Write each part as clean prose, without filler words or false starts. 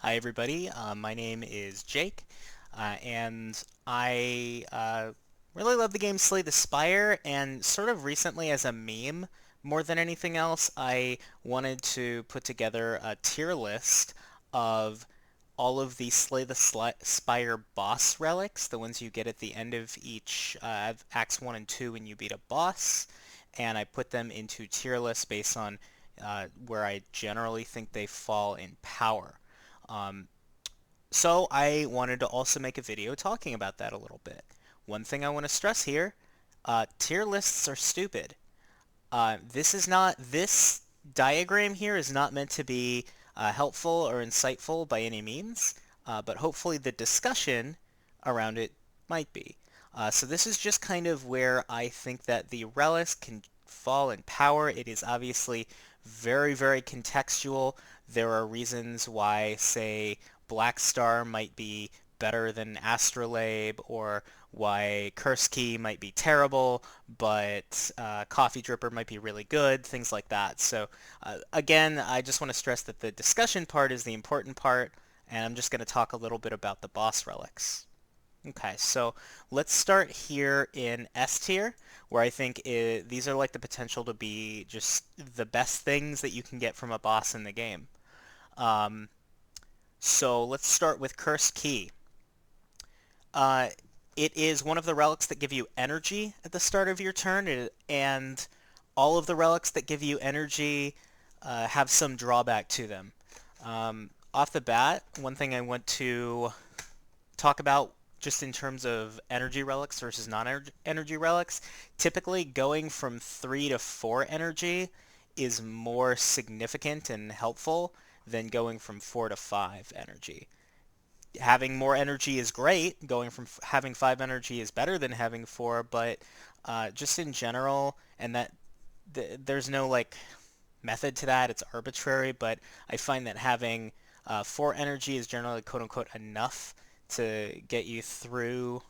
Hi everybody, my name is Jake, and I really love the game Slay the Spire, and sort of recently as a meme, more than anything else, I wanted to put together a tier list of all of the Spire boss relics, the ones you get at the end of each Acts 1 and 2 when you beat a boss, and I put them into tier lists based on where I generally think they fall in power. Um, so I wanted to also make a video talking about that a little bit. One thing I want to stress here, tier lists are stupid. This diagram here is not meant to be helpful or insightful by any means, but hopefully the discussion around it might be. So this is just kind of where I think that the relics can fall in power. It is obviously very, very contextual. There are reasons why, say, Black Star might be better than Astrolabe, or why Curse Key might be terrible, but Coffee Dripper might be really good, things like that. So again, I just want to stress that the discussion part is the important part, and I'm just going to talk a little bit about the boss relics. Okay, so let's start here in S tier, where I think these are like the potential to be just the best things that you can get from a boss in the game. Um, so let's start with Cursed Key. Uh, it is one of the relics that give you energy at the start of your turn, and all of the relics that give you energy have some drawback to them. Off the bat, one thing I want to talk about just in terms of energy relics versus non-energy relics, typically going from 3 to 4 energy is more significant and helpful than going from 4 to 5 energy. Having more energy is great. Going from having 5 energy is better than having 4, but just in general, and that there's no like method to that. It's arbitrary, but I find that having 4 energy is generally quote unquote enough to get you through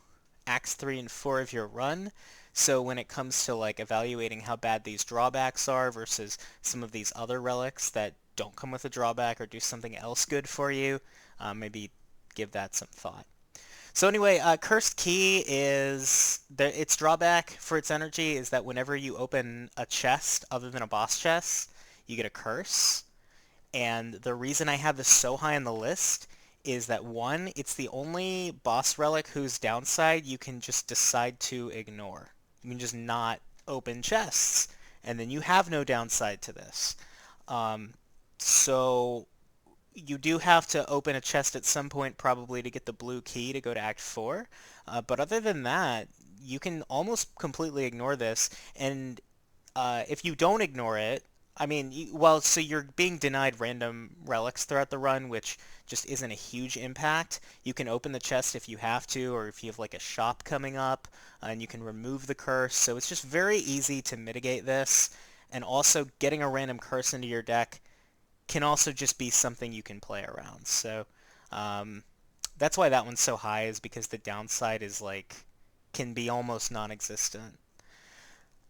Acts 3 and 4 of your run. So when it comes to like evaluating how bad these drawbacks are versus some of these other relics that don't come with a drawback or do something else good for you, maybe give that some thought. So anyway, Cursed Key is its drawback for its energy is that whenever you open a chest other than a boss chest, you get a curse. And the reason I have this so high on the list is that one, it's the only boss relic whose downside you can just decide to ignore. You can just not open chests, and then you have no downside to this. Um, so you do have to open a chest at some point probably to get the blue key to go to Act 4. But other than that, you can almost completely ignore this. And if you don't ignore it, I mean, well, so you're being denied random relics throughout the run, which just isn't a huge impact. You can open the chest if you have to, or if you have like a shop coming up, and you can remove the curse. So it's just very easy to mitigate this. And also getting a random curse into your deck can also just be something you can play around. So um, that's why that one's so high, is because the downside is like can be almost non-existent.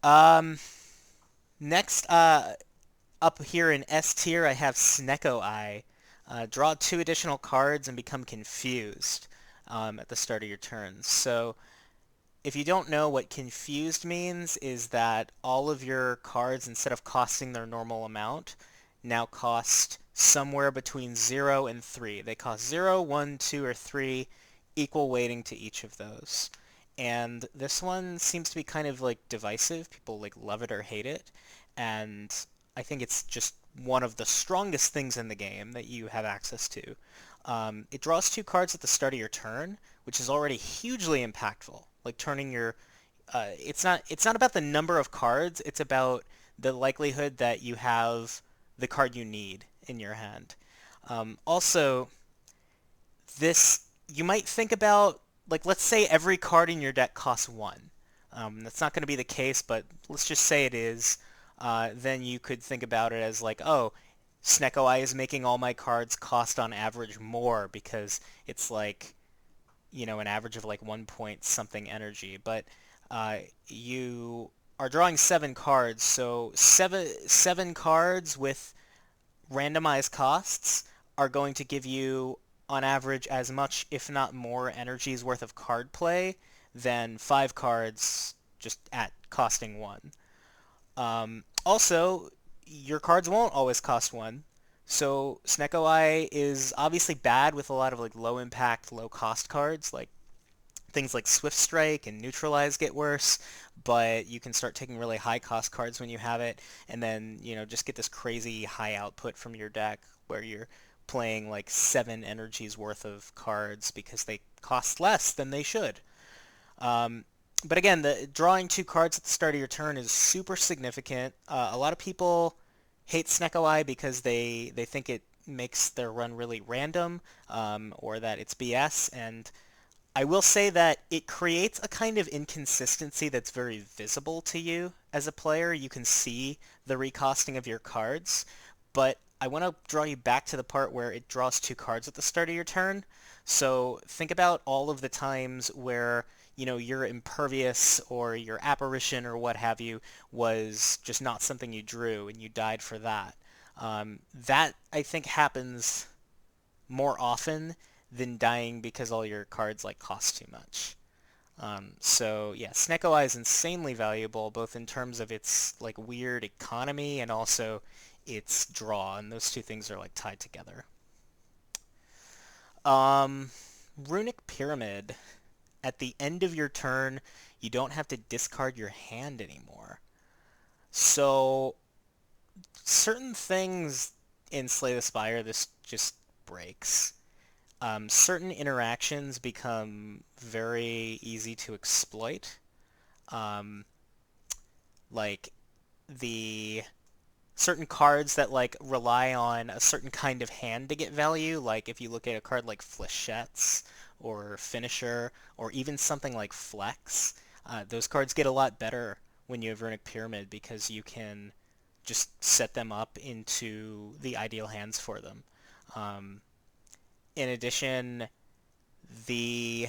Um, Next, up here in S tier, I have Snecko Eye. Draw 2 additional cards and become confused at the start of your turn. So if you don't know, what confused means is that all of your cards, instead of costing their normal amount, now cost somewhere between 0 and 3. They cost 0, 1, 2, or 3, equal weighting to each of those. And this one seems to be kind of like divisive. People like love it or hate it. And I think it's just one of the strongest things in the game that you have access to. It draws 2 cards at the start of your turn, which is already hugely impactful. Like turning your, it's not about the number of cards. It's about the likelihood that you have the card you need in your hand. Also, this you might think about, like, let's say every card in your deck costs 1. That's not going to be the case, but let's just say it is. Then you could think about it as like, oh, Snecko Eye is making all my cards cost on average more because it's like, an average of like 1 point something energy. But you are drawing 7 cards, so seven cards with randomized costs are going to give you, on average, as much, if not more, energy's worth of card play than 5 cards just at costing 1. Also, your cards won't always cost 1. So Snecko Eye is obviously bad with a lot of like low impact, low cost cards, like things like Swift Strike and Neutralize get worse, but you can start taking really high cost cards when you have it, and then, just get this crazy high output from your deck where you're playing like 7 energies worth of cards because they cost less than they should. But again, the drawing 2 cards at the start of your turn is super significant. A lot of people hate Snecko Eye because they think it makes their run really random, or that it's BS, and I will say that it creates a kind of inconsistency that's very visible to you as a player. You can see the recosting of your cards, but I want to draw you back to the part where it draws 2 cards at the start of your turn. So think about all of the times where, your Impervious or your Apparition or what have you was just not something you drew and you died for that. That, I think, happens more often than dying because all your cards like cost too much. So yeah, Snecko Eye is insanely valuable, both in terms of its like weird economy and also its draw, and those two things are like tied together. Runic Pyramid. At the end of your turn, you don't have to discard your hand anymore. So certain things in Slay the Spire, this just breaks. Certain interactions become very easy to exploit. Um, like the certain cards that like rely on a certain kind of hand to get value, like if you look at a card like Flechettes or Finisher or even something like Flex, those cards get a lot better when you have Runic Pyramid because you can just set them up into the ideal hands for them. In addition, the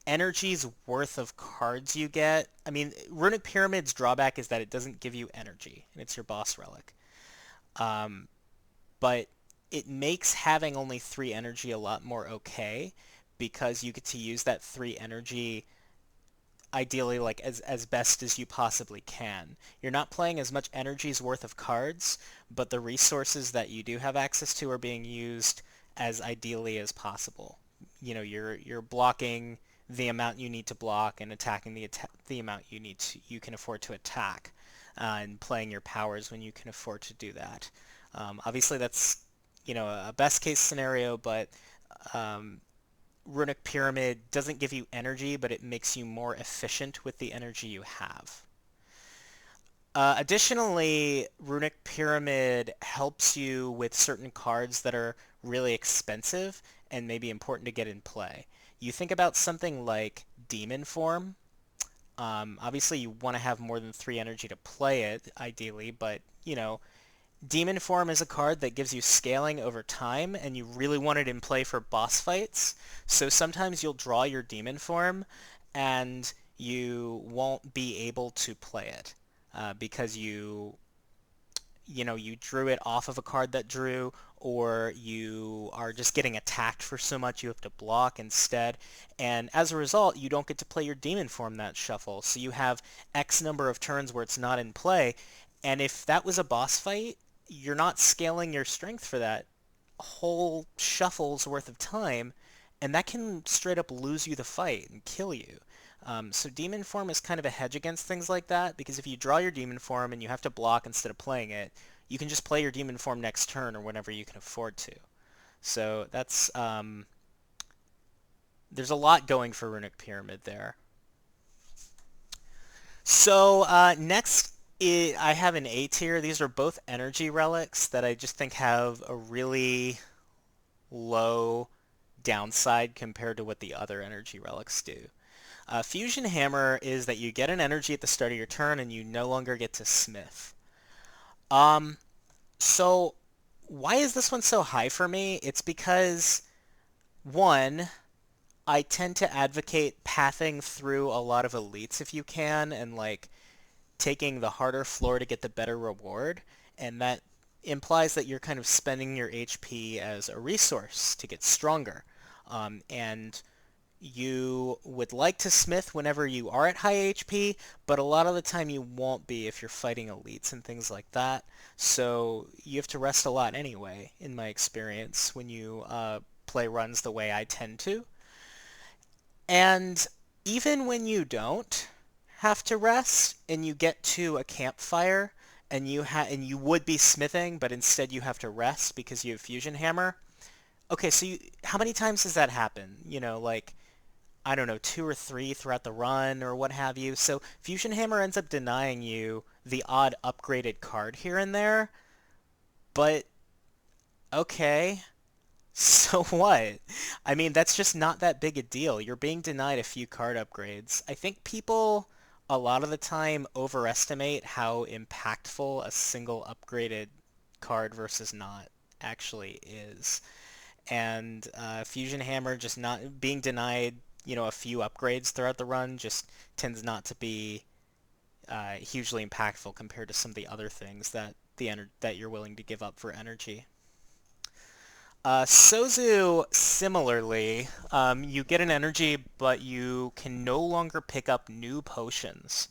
energy's worth of cards you get. I mean, Runic Pyramid's drawback is that it doesn't give you energy, and it's your boss relic. But it makes having only 3 energy a lot more okay because you get to use that 3 energy ideally like as best as you possibly can. You're not playing as much energy's worth of cards, but the resources that you do have access to are being used as ideally as possible. You're blocking the amount you need to block and attacking the amount you can afford to attack, and playing your powers when you can afford to do that. Obviously, that's a best case scenario, but Runic Pyramid doesn't give you energy, but it makes you more efficient with the energy you have. Additionally, Runic Pyramid helps you with certain cards that are really expensive and maybe important to get in play. You think about something like Demon Form. Obviously, you want to have more than 3 energy to play it, ideally, but, Demon Form is a card that gives you scaling over time, and you really want it in play for boss fights. So sometimes you'll draw your Demon Form, and you won't be able to play it because you drew it off of a card that drew, or you are just getting attacked for so much you have to block instead. And as a result, you don't get to play your Demon Form that shuffle. So you have X number of turns where it's not in play. And if that was a boss fight, you're not scaling your strength for that whole shuffle's worth of time, and that can straight up lose you the fight and kill you. So Demon Form is kind of a hedge against things like that, because if you draw your Demon Form and you have to block instead of playing it, you can just play your Demon Form next turn or whenever you can afford to. So that's there's a lot going for Runic Pyramid there. So next, I have an A tier. These are both energy relics that I just think have a really low downside compared to what the other energy relics do. Fusion Hammer is that you get an energy at the start of your turn and you no longer get to smith. So why is this one so high for me? It's because, one, I tend to advocate pathing through a lot of elites if you can, and like taking the harder floor to get the better reward, and that implies that you're kind of spending your HP as a resource to get stronger. And you would like to smith whenever you are at high HP, but a lot of the time you won't be if you're fighting elites and things like that. So you have to rest a lot anyway, in my experience, when you play runs the way I tend to. And even when you don't have to rest and you get to a campfire and you would be smithing, but instead you have to rest because you have fusion hammer. Okay, so how many times does that happen? Like I don't know, two or three throughout the run or what have you. So Fusion Hammer ends up denying you the odd upgraded card here and there. But okay, so what? I mean, that's just not that big a deal. You're being denied a few card upgrades. I think people a lot of the time overestimate how impactful a single upgraded card versus not actually is. And Fusion Hammer just not being denied, a few upgrades throughout the run just tends not to be hugely impactful compared to some of the other things that you're willing to give up for energy. Sozu, similarly, you get an energy, but you can no longer pick up new potions.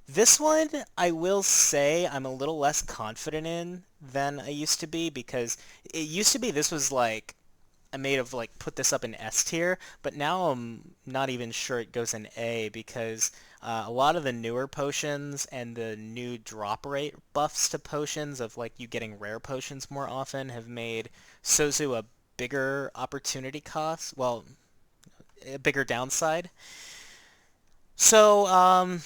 This one, I will say, I'm a little less confident in than I used to be because it used to be this was like I may have like put this up in S tier, but now I'm not even sure it goes in A because a lot of the newer potions and the new drop rate buffs to potions of like you getting rare potions more often have made Sozu a bigger opportunity cost, well, a bigger downside. So,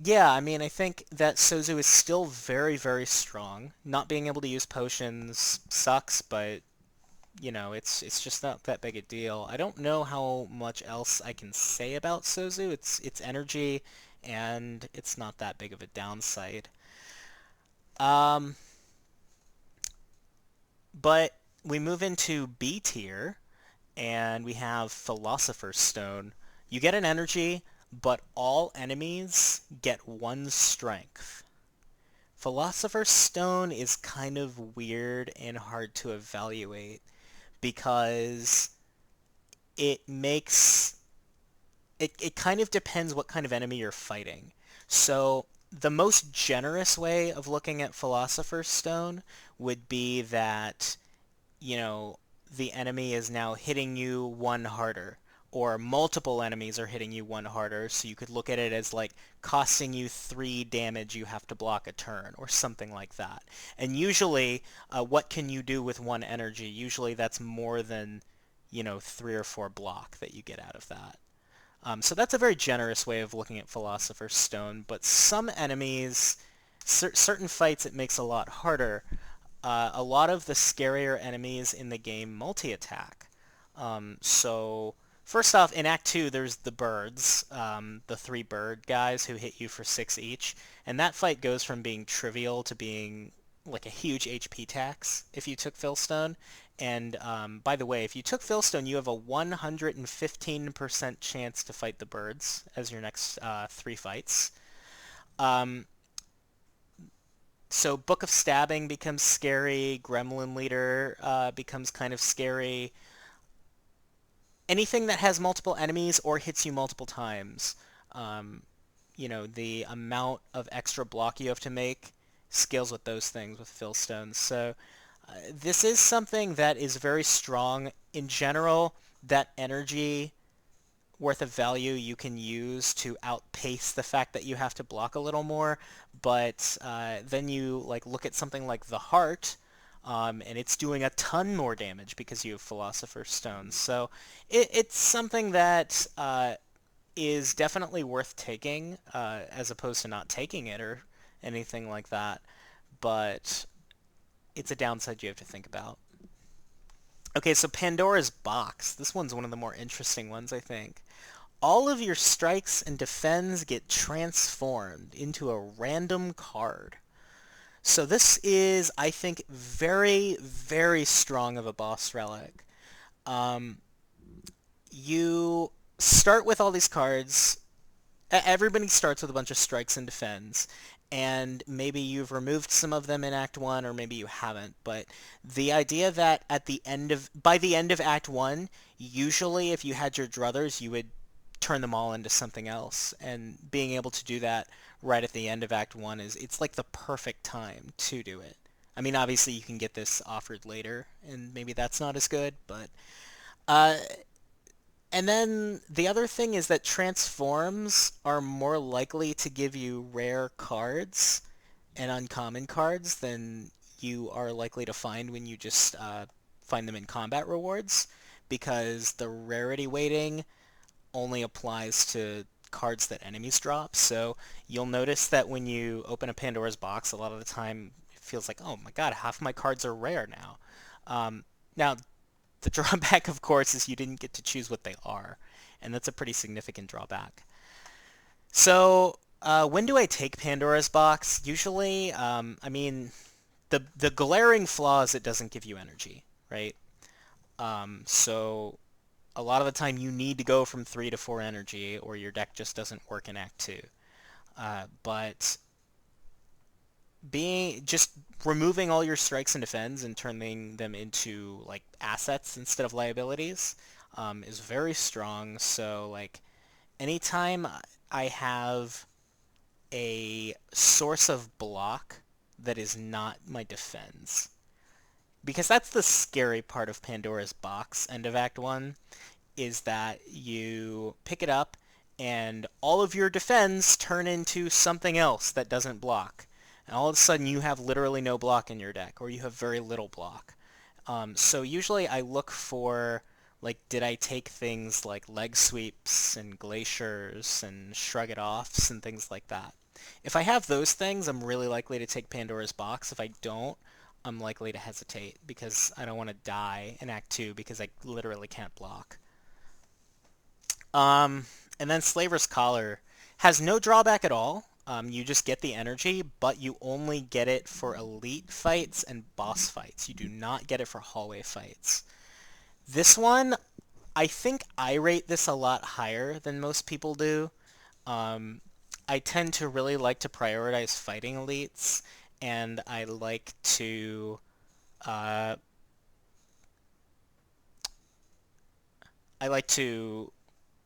yeah, I mean, I think that Sozu is still very, very strong. Not being able to use potions sucks, but it's just not that big a deal. I don't know how much else I can say about Sozu. It's energy, and it's not that big of a downside. Um, but we move into B tier, and we have Philosopher's Stone. You get an energy, but all enemies get one strength. Philosopher's Stone is kind of weird and hard to evaluate because it makes it kind of depends what kind of enemy you're fighting. So the most generous way of looking at Philosopher's Stone would be that, you know, the enemy is now hitting you one harder, or multiple enemies are hitting you one harder, so you could look at it as like costing you 3 damage you have to block a turn, or something like that. And usually, what can you do with one energy? Usually that's more than, 3 or 4 block that you get out of that. So that's a very generous way of looking at Philosopher's Stone, but some enemies, certain fights it makes a lot harder. A lot of the scarier enemies in the game multi-attack. So first off, in Act 2, there's the birds, the 3 bird guys who hit you for 6 each, and that fight goes from being trivial to being like a huge HP tax if you took Philstone. And by the way, if you took Philstone, you have a 115% chance to fight the birds as your next 3 fights. Um, so Book of Stabbing becomes scary, Gremlin Leader becomes kind of scary. Anything that has multiple enemies or hits you multiple times, um, the amount of extra block you have to make scales with those things with Philstones. So this is something that is very strong. In general, that energy worth of value you can use to outpace the fact that you have to block a little more, but then you like look at something like the heart, and it's doing a ton more damage because you have Philosopher's Stones. So it's something that is definitely worth taking, as opposed to not taking it or anything like that, but it's a downside you have to think about. Okay, so Pandora's Box. This one's one of the more interesting ones, I think. All of your strikes and defends get transformed into a random card. So this is, I think, very, very strong of a boss relic. Um, you start with all these cards. Everybody starts with a bunch of strikes and defends, and maybe you've removed some of them in Act 1 or maybe you haven't, but the idea that by the end of Act 1, usually if you had your druthers, you would turn them all into something else, and being able to do that right at the end of Act 1 it's like the perfect time to do it. I mean, obviously you can get this offered later, and maybe that's not as good, but uh, and then the other thing is that transforms are more likely to give you rare cards and uncommon cards than you are likely to find when you just find them in combat rewards, because the rarity weighting only applies to cards that enemies drop. So you'll notice that when you open a Pandora's box, a lot of the time it feels like, oh my god, half my cards are rare now. Now, the drawback, of course, is you didn't get to choose what they are, and that's a pretty significant drawback. So, when do I take Pandora's box? Usually, I mean, the glaring flaw is it doesn't give you energy, right? So a lot of the time you need to go from 3 to 4 energy, or your deck just doesn't work in Act 2. But being just removing all your strikes and defends and turning them into like assets instead of liabilities is very strong. So like anytime I have a source of block that is not my defense, because that's the scary part of Pandora's box end of Act 1, is that you pick it up and all of your defense turn into something else that doesn't block. And all of a sudden you have literally no block in your deck, or you have very little block. So usually I look for, like, did I take things like leg sweeps and glaciers and shrug it offs and things like that. If I have those things, I'm really likely to take Pandora's box. If I don't, I'm likely to hesitate because I don't want to die in Act 2 because I literally can't block. And then Slaver's Collar has no drawback at all. You just get the energy, but you only get it for elite fights and boss fights. You do not get it for hallway fights. This one, I think I rate this a lot higher than most people do. Um, I tend to really like to prioritize fighting elites, and uh, I like to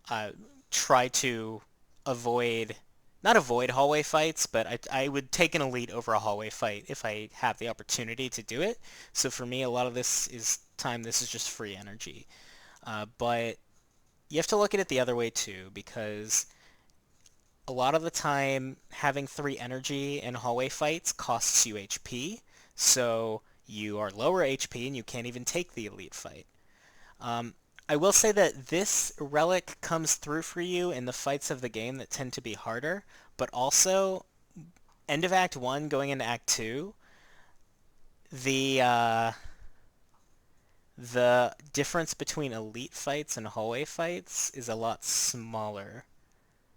uh, try to avoid, not avoid hallway fights, but I would take an elite over a hallway fight if I have the opportunity to do it. So for me, a lot of this is just free energy. But you have to look at it the other way too, because a lot of the time having 3 energy in hallway fights costs you HP, so you are lower HP and you can't even take the elite fight. Um, I will say that this relic comes through for you in the fights of the game that tend to be harder, but also end of Act 1 going into Act 2, the uh, the difference between elite fights and hallway fights is a lot smaller.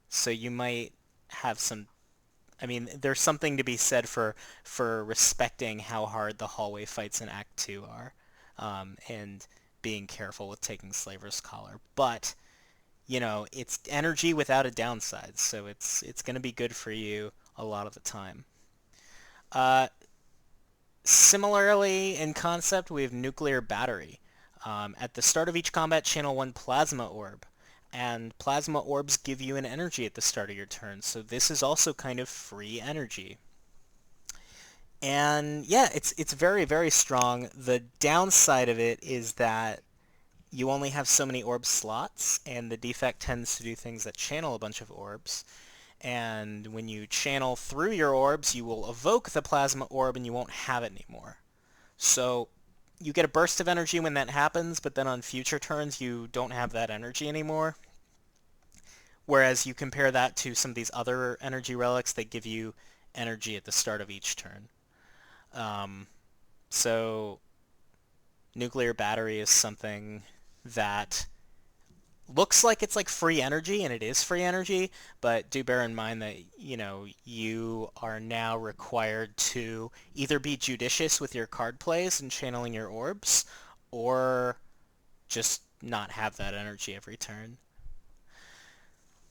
So you might have some, I mean, there's something to be said for respecting how hard the hallway fights in Act 2 are, and being careful with taking Slaver's Collar. But it's energy without a downside, so it's going to be good for you a lot of the time. Uh, Similarly, in concept, we have Nuclear Battery. At the start of each combat, channel 1 Plasma Orb, and Plasma Orbs give you an energy at the start of your turn, so this is also kind of free energy. And yeah, it's very, very strong. The downside of it is that you only have so many orb slots, and the defect tends to do things that channel a bunch of orbs. And when you channel through your orbs, you will evoke the plasma orb and you won't have it anymore. So you get a burst of energy when that happens, but then on future turns you don't have that energy anymore. Whereas you compare that to some of these other energy relics, they give you energy at the start of each turn. So nuclear battery is something that looks like it's like free energy, and it is free energy, but do bear in mind that, you are now required to either be judicious with your card plays and channeling your orbs, or just not have that energy every turn.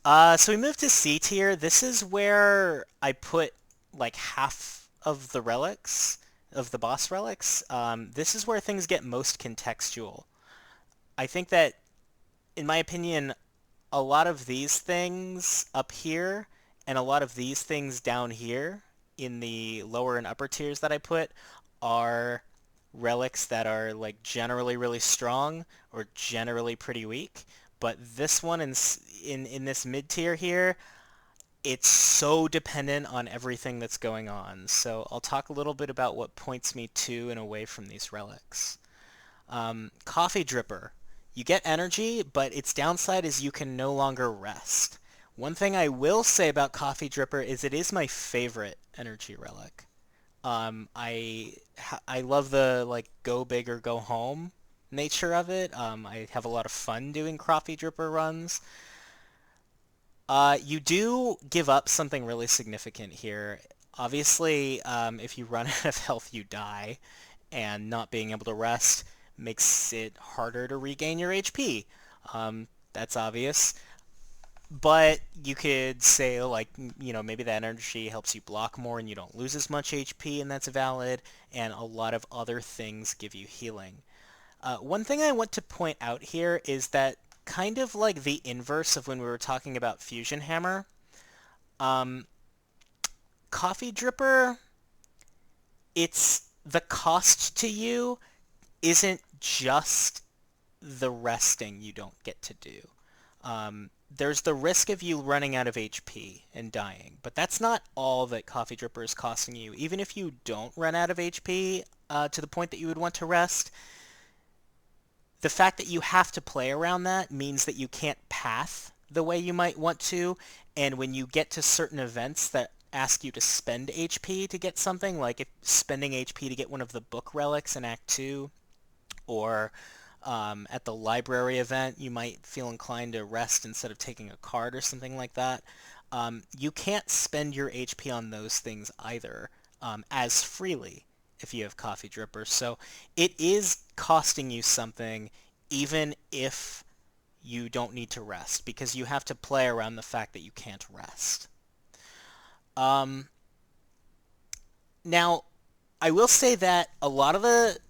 So we move to C tier. This is where I put like half of the relics, of the boss relics, this is where things get most contextual. I think that, in my opinion, a lot of these things up here and a lot of these things down here in the lower and upper tiers that I put are relics that are like generally really strong or generally pretty weak. But this one in this mid tier here, it's so dependent on everything that's going on. So I'll talk a little bit about what points me to and away from these relics. Coffee dripper. You get energy, but its downside is you can no longer rest. One thing I will say about Coffee Dripper is it is my favorite energy relic. I love the like go big or go home nature of it. I have a lot of fun doing Coffee Dripper runs. You do give up something really significant here. Obviously, if you run out of health, you die, and not being able to rest makes it harder to regain your HP. That's obvious. But you could say, like, maybe that energy helps you block more and you don't lose as much HP, and that's valid, and a lot of other things give you healing. One thing I want to point out here is that kind of like the inverse of when we were talking about Fusion Hammer, um, Coffee Dripper, it's the cost to you isn't just the resting you don't get to do. There's the risk of you running out of HP and dying, but that's not all that Coffee Dripper is costing you. Even if you don't run out of HP to the point that you would want to rest, the fact that you have to play around that means that you can't path the way you might want to, and when you get to certain events that ask you to spend HP to get something, like if spending HP to get one of the book relics in Act 2, or at the library event, you might feel inclined to rest instead of taking a card or something like that. You can't spend your HP on those things either as freely if you have Coffee Dripper. So it is costing you something even if you don't need to rest, because you have to play around the fact that you can't rest. Now, I will say that a lot of the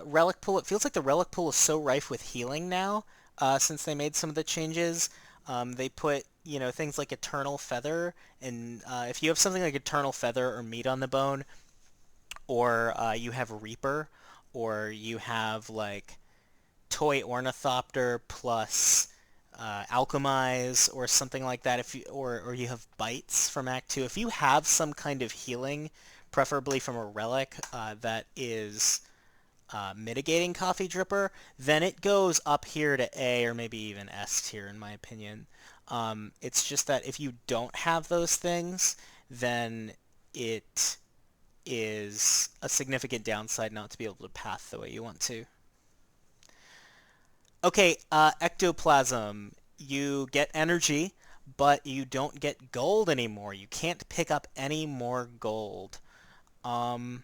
relic pool, it feels like the relic pool is so rife with healing now, since they made some of the changes. They put, things like Eternal Feather, and if you have something like Eternal Feather or Meat on the Bone, or you have Reaper, or you have like Toy Ornithopter plus Alchemize or something like that, if you, or you have Bites from Act 2, if you have some kind of healing, preferably from a relic that is mitigating Coffee Dripper, then it goes up here to A or maybe even S tier in my opinion. It's just that if you don't have those things, then it is a significant downside not to be able to path the way you want to. Okay, ectoplasm. You get energy, but you don't get gold anymore. You can't pick up any more gold. Um,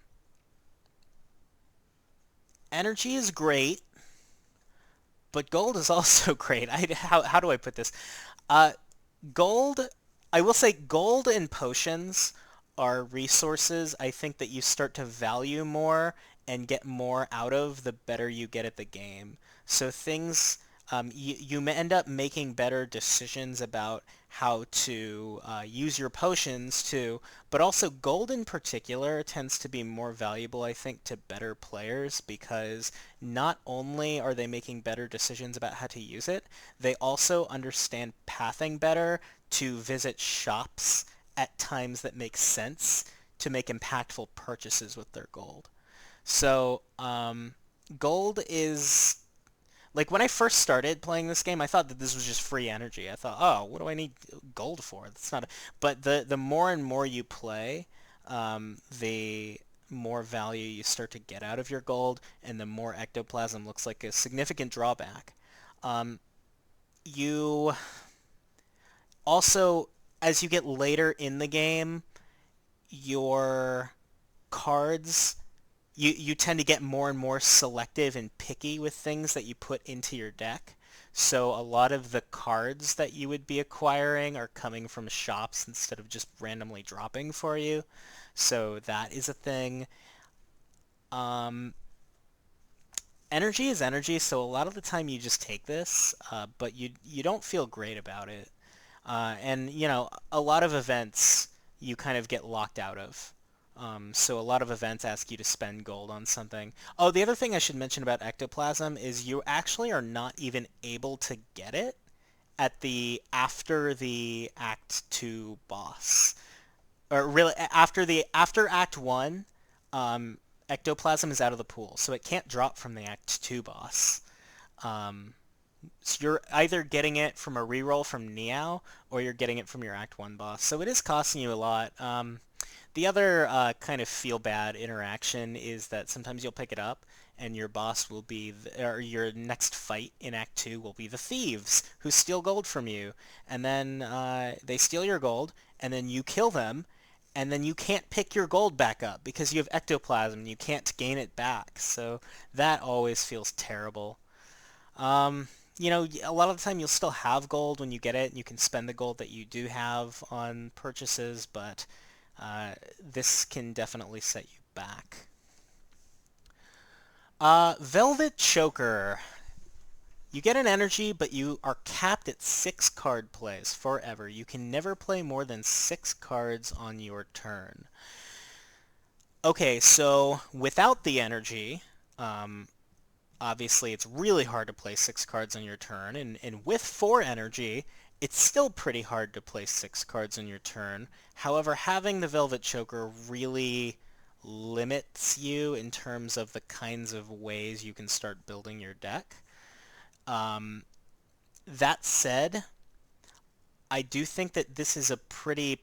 Energy is great, but gold is also great. How do I put this? Uh, Gold, I will say gold and potions are resources I think that you start to value more and get more out of the better you get at the game. So things, you may end up making better decisions about how to use your potions too, but also gold in particular tends to be more valuable, I think, to better players because not only are they making better decisions about how to use it, they also understand pathing better to visit shops at times that make sense to make impactful purchases with their gold. So, gold is like when I first started playing this game, I thought that this was just free energy. I thought, oh, what do I need gold for? That's not. But the more and more you play, the more value you start to get out of your gold, and the more ectoplasm looks like a significant drawback. Um, you also, as you get later in the game, your cards you tend to get more and more selective and picky with things that you put into your deck. So a lot of the cards that you would be acquiring are coming from shops instead of just randomly dropping for you. So that is a thing. Um, Energy is energy, so a lot of the time you just take this, but you don't feel great about it. And you know, a lot of events you kind of get locked out of. So a lot of events ask you to spend gold on something. Oh, the other thing I should mention about ectoplasm is you actually are not even able to get it at the after the Act 2 boss. Or really after Act 1, um, ectoplasm is out of the pool, so it can't drop from the Act 2 boss. Um, so you're either getting it from a reroll from Niao, or you're getting it from your Act 1 boss. So it is costing you a lot. The other kind of feel bad interaction is that sometimes you'll pick it up and your boss will be, or your next fight in Act 2 will be the thieves who steal gold from you. And then they steal your gold, and then you kill them, and then you can't pick your gold back up because you have ectoplasm and you can't gain it back. So that always feels terrible. Um, you know, a lot of the time you'll still have gold when you get it, and you can spend the gold that you do have on purchases, but this can definitely set you back. Velvet Choker. You get an energy, but you are capped at 6 card plays forever. You can never play more than 6 cards on your turn. Okay, so without the energy, obviously it's really hard to play 6 cards on your turn, and with 4 energy, it's still pretty hard to play 6 cards on your turn. However, having the Velvet Choker really limits you in terms of the kinds of ways you can start building your deck. That said, I do think that this is a pretty,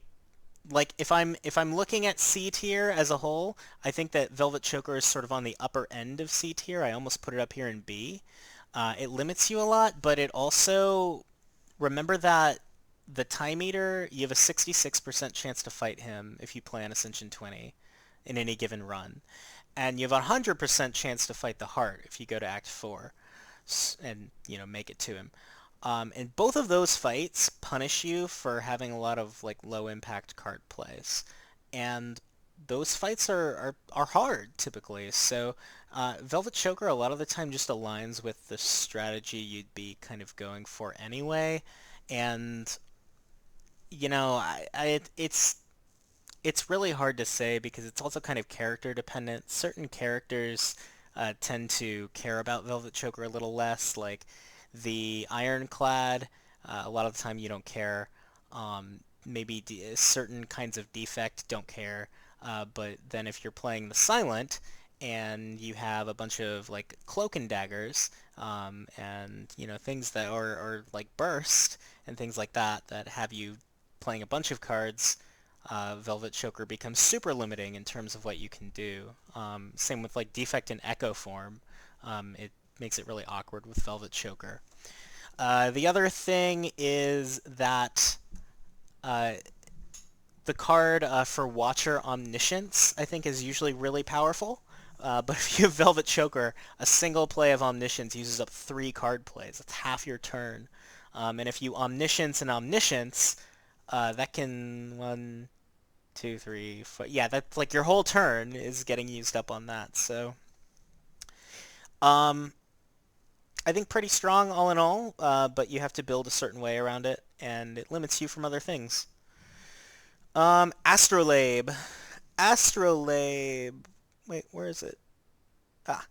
like, if I'm looking at C tier as a whole, I think that Velvet Choker is sort of on the upper end of C tier. I almost put it up here in B. It limits you a lot, but it also, remember that the Time Eater, you have a 66% chance to fight him if you play on Ascension 20 in any given run. And you have a 100% chance to fight the Heart if you go to Act 4 and, you know, make it to him. And both of those fights punish you for having a lot of like low impact card plays. And those fights are hard typically. So Velvet Choker a lot of the time just aligns with the strategy you'd be kind of going for anyway. And you know, it's really hard to say because it's also kind of character dependent. Certain characters tend to care about Velvet Choker a little less, like the Ironclad. A lot of the time you don't care. Maybe certain kinds of defect don't care. But then if you're playing the Silent and you have a bunch of like cloak and daggers, and you know things that are like burst and things like that that have you playing a bunch of cards, Velvet Choker becomes super limiting in terms of what you can do. Same with like Defect and Echo Form. It makes it really awkward with Velvet Choker. The other thing is that the card for Watcher Omniscience, I think, is usually really powerful. But if you have Velvet Choker, a single play of Omniscience uses up 3 card plays. That's half your turn. And if you Omniscience and Omniscience, that can 1, 2, 3, 4. Yeah, that's like your whole turn is getting used up on that. So, um, I think pretty strong all in all, but you have to build a certain way around it, and it limits you from other things. Astrolabe. Astrolabe. Wait, where is it? Ah.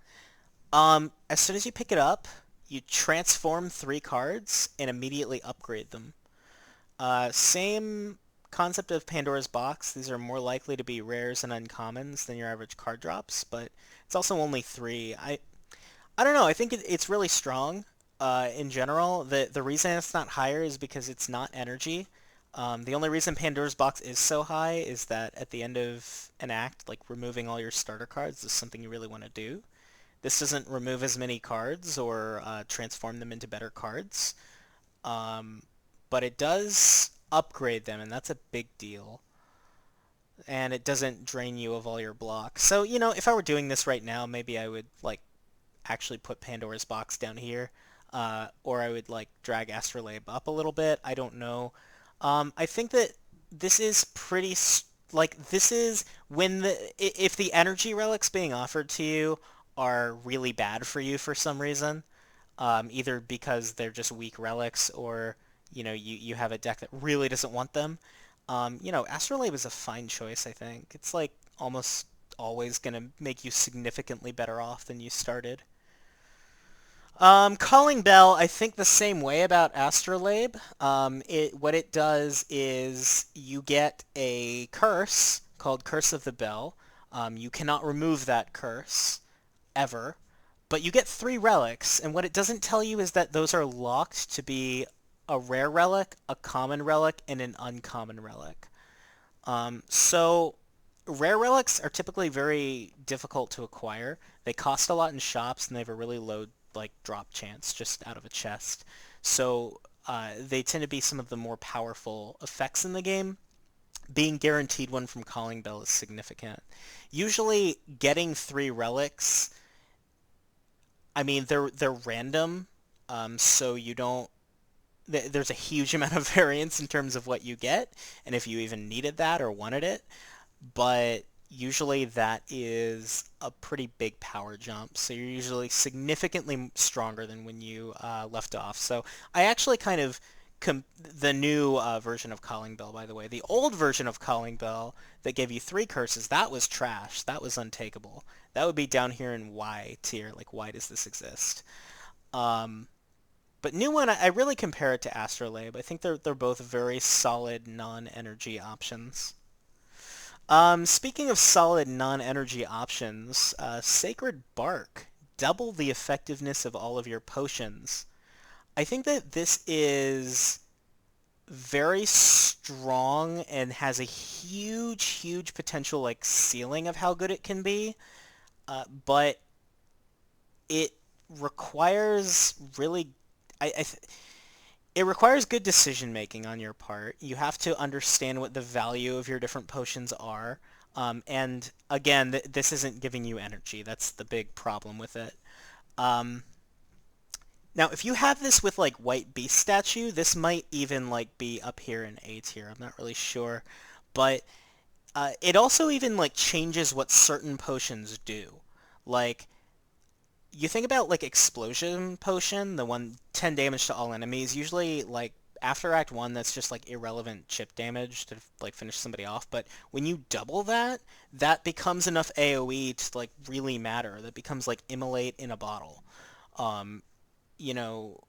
As soon as you pick it up, you transform 3 cards and immediately upgrade them. Same concept of Pandora's Box. These are more likely to be rares and uncommons than your average card drops, but it's also only 3. I don't know. I think it's really strong in general. The reason it's not higher is because it's not energy. The only reason Pandora's Box is so high is that at the end of an act, like removing all your starter cards is something you really want to do. This doesn't remove as many cards or transform them into better cards, but it does upgrade them, and that's a big deal. And it doesn't drain you of all your blocks. So, you know, if I were doing this right now, maybe I would like actually put Pandora's Box down here. or I would like drag Astrolabe up a little bit. I don't know. I think that this is like this is when if the energy relics being offered to you are really bad for you for some reason, either because they're just weak relics or you have a deck that really doesn't want them. Astrolabe is a fine choice, I think. It's like almost always going to make you significantly better off than you started. Calling Bell, I think the same way about Astrolabe. What it does is you get a curse called Curse of the Bell. You cannot remove that curse ever, but you get 3 relics, and what it doesn't tell you is that those are locked to be a rare relic, a common relic, and an uncommon relic. So rare relics are typically very difficult to acquire. They cost a lot in shops, and they have a really low like drop chance just out of a chest. So they tend to be some of the more powerful effects in the game. Being guaranteed one from Calling Bell is significant. Usually, getting 3 relics, I mean, they're random, so you don't. There's a huge amount of variance in terms of what you get, and if you even needed that or wanted it. But usually that is a pretty big power jump. So you're usually significantly stronger than when you left off. So I actually kind of the new version of Calling Bell, by the way, the old version of Calling Bell that gave you 3 curses, that was trash. That was untakeable. That would be down here in Y tier. Like, why does this exist? Um, but new one, I really compare it to Astrolabe. I think they're both very solid non-energy options. Speaking of solid non-energy options, Sacred Bark. Double the effectiveness of all of your potions. I think that this is very strong and has a huge, huge potential like ceiling of how good it can be, but it requires really, it requires good decision making on your part. You have to understand what the value of your different potions are. And again, this isn't giving you energy. That's the big problem with it. Um, Now, if you have this with like White Beast statue, this might even like be up here in A tier. I'm not really sure, but it also even like changes what certain potions do. Like you think about like Explosion Potion, the one 10 damage to all enemies. Usually like after Act 1, that's just like irrelevant chip damage to like finish somebody off. But when you double that, that becomes enough AoE to like really matter. That becomes like Immolate in a bottle. Um, you know,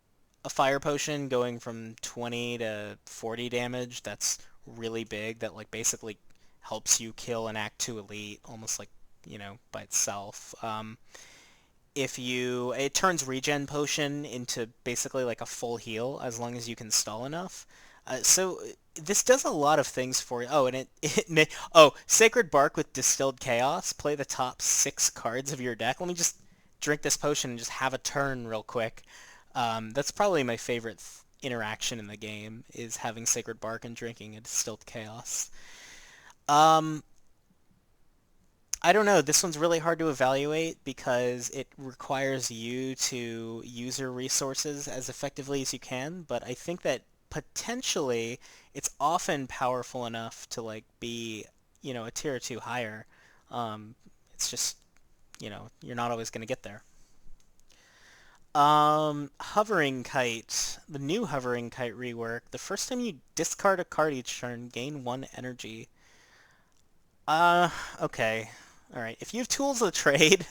a fire potion going from 20 to 40 damage, that's really big. That like basically helps you kill an Act 2 elite almost like, by itself. If you it turns regen potion into basically like a full heal as long as you can stall enough. So this does a lot of things for you. Oh, and Sacred Bark with Distilled Chaos. Play the top 6 cards of your deck. Let me just drink this potion and just have a turn real quick. That's probably my favorite interaction in the game is having Sacred Bark and drinking a Distilled Chaos. Um, I don't know. This one's really hard to evaluate because it requires you to use your resources as effectively as you can, but I think that potentially it's often powerful enough to like be, a tier or two higher. It's just, you're not always going to get there. Hovering Kite. The new Hovering Kite rework. The first time you discard a card each turn, gain 1 energy. Okay. Alright, if you have tools of trade,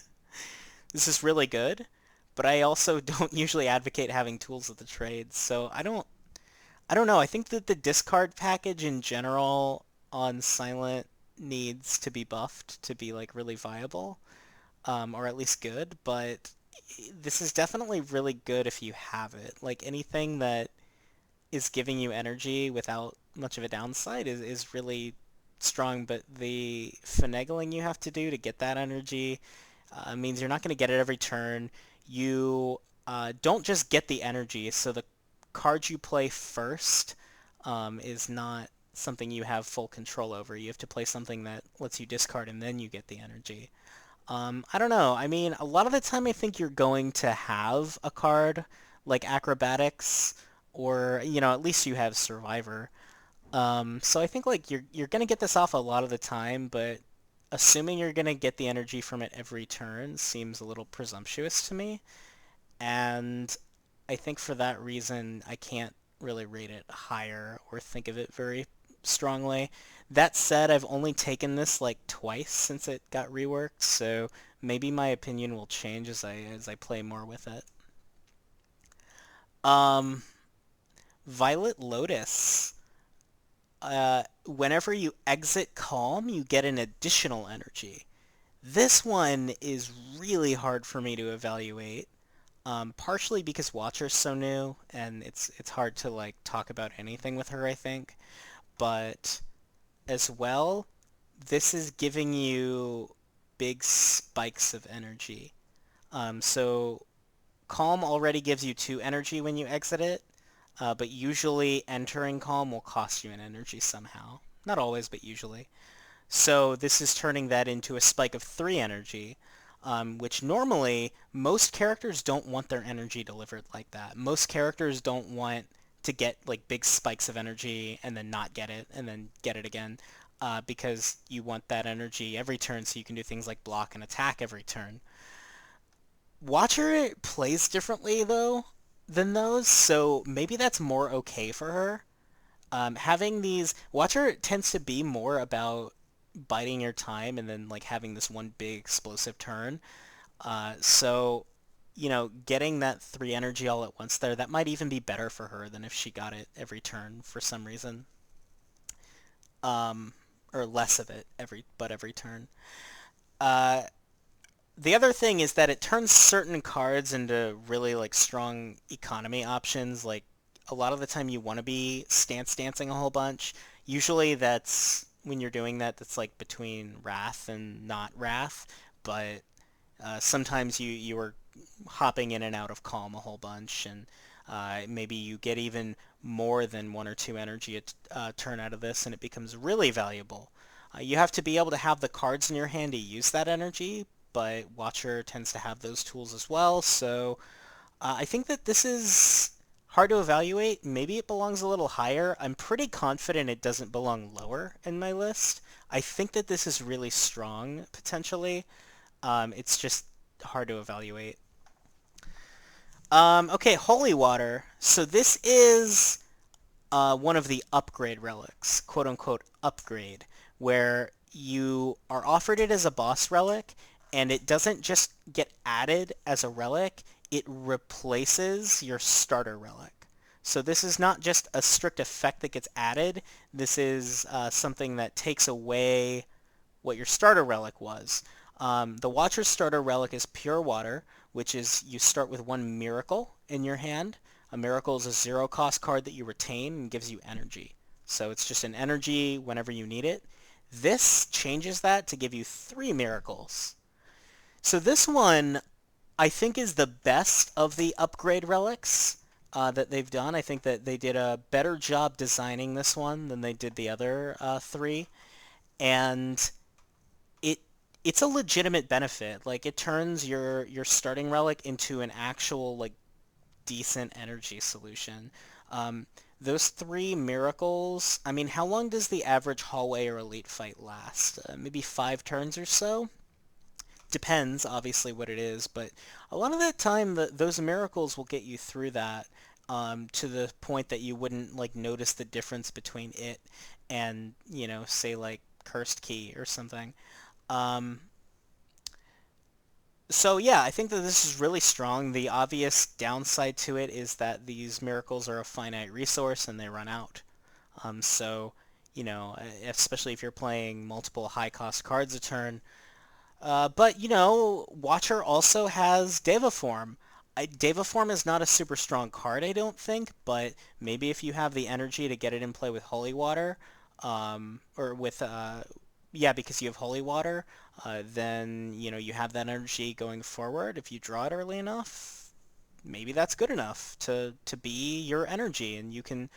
this is really good, but I also don't usually advocate having tools of the trade, so I don't know. I think that the discard package in general on Silent needs to be buffed to be like really viable, or at least good, but this is definitely really good if you have it. Like anything that is giving you energy without much of a downside is really strong, but the finagling you have to do to get that energy means you're not going to get it every turn. You don't just get the energy, so the card you play first is not something you have full control over. You have to play something that lets you discard and then you get the energy. I don't know. I mean, a lot of the time I think you're going to have a card like acrobatics, or at least you have survivor. So I think like you're gonna get this off a lot of the time, but assuming you're gonna get the energy from it every turn seems a little presumptuous to me. And I think for that reason, I can't really rate it higher or think of it very strongly. That said, I've only taken this like twice since it got reworked, so maybe my opinion will change as I play more with it. Um, Violet Lotus. Whenever you exit Calm, you get an additional energy. This one is really hard for me to evaluate. Partially because Watcher's so new, and it's hard to like talk about anything with her, I think. But as well, this is giving you big spikes of energy. So Calm already gives you 2 energy when you exit it, but usually entering Calm will cost you an energy somehow. Not always, but usually. So this is turning that into a spike of 3 energy, which normally most characters don't want their energy delivered like that. Most characters don't want to get like big spikes of energy and then not get it and then get it again, because you want that energy every turn so you can do things like block and attack every turn. Watcher plays differently though than those, so maybe that's more okay for her. Having these Watcher tends to be more about biding your time and then like having this one big explosive turn. So getting that 3 energy all at once there, that might even be better for her than if she got it every turn for some reason. Um, or less of it every turn. Uh, the other thing is that it turns certain cards into really like strong economy options. Like a lot of the time you want to be stance dancing a whole bunch. Usually that's when you're doing that, that's like between Wrath and not Wrath, but sometimes you are hopping in and out of Calm a whole bunch, and maybe you get even more than 1 or 2 energy turn out of this, and it becomes really valuable. You have to be able to have the cards in your hand to use that energy, but Watcher tends to have those tools as well, so I think that this is hard to evaluate. Maybe it belongs a little higher. I'm pretty confident it doesn't belong lower in my list. I think that this is really strong, potentially. It's just hard to evaluate. Okay, Holy Water. So this is one of the upgrade relics, quote unquote upgrade, where you are offered it as a boss relic, and it doesn't just get added as a relic, it replaces your starter relic. So this is not just a strict effect that gets added, this is something that takes away what your starter relic was. The Watcher's starter relic is Pure Water, which is you start with 1 Miracle in your hand. A Miracle is a 0-cost card that you retain and gives you energy. So it's just an energy whenever you need it. This changes that to give you 3 Miracles. So this one, I think, is the best of the upgrade relics that they've done. I think that they did a better job designing this one than they did the other 3. And it it's a legitimate benefit. Like it turns your starting relic into an actual like decent energy solution. Um, those 3 miracles. I mean, how long does the average hallway or elite fight last? Maybe 5 turns or so. Depends, obviously, what it is, but a lot of that time, those miracles will get you through that to the point that you wouldn't like notice the difference between it and say like Cursed Key or something. Um, so yeah, I think that this is really strong. The obvious downside to it is that these miracles are a finite resource and they run out. So, especially if you're playing multiple high-cost cards a turn. But, Watcher also has Deva Form. Deva Form is not a super strong card, I don't think, but maybe if you have the energy to get it in play with Holy Water, or with yeah, because you have Holy Water, then, you have that energy going forward. If you draw it early enough, maybe that's good enough to be your energy, and you can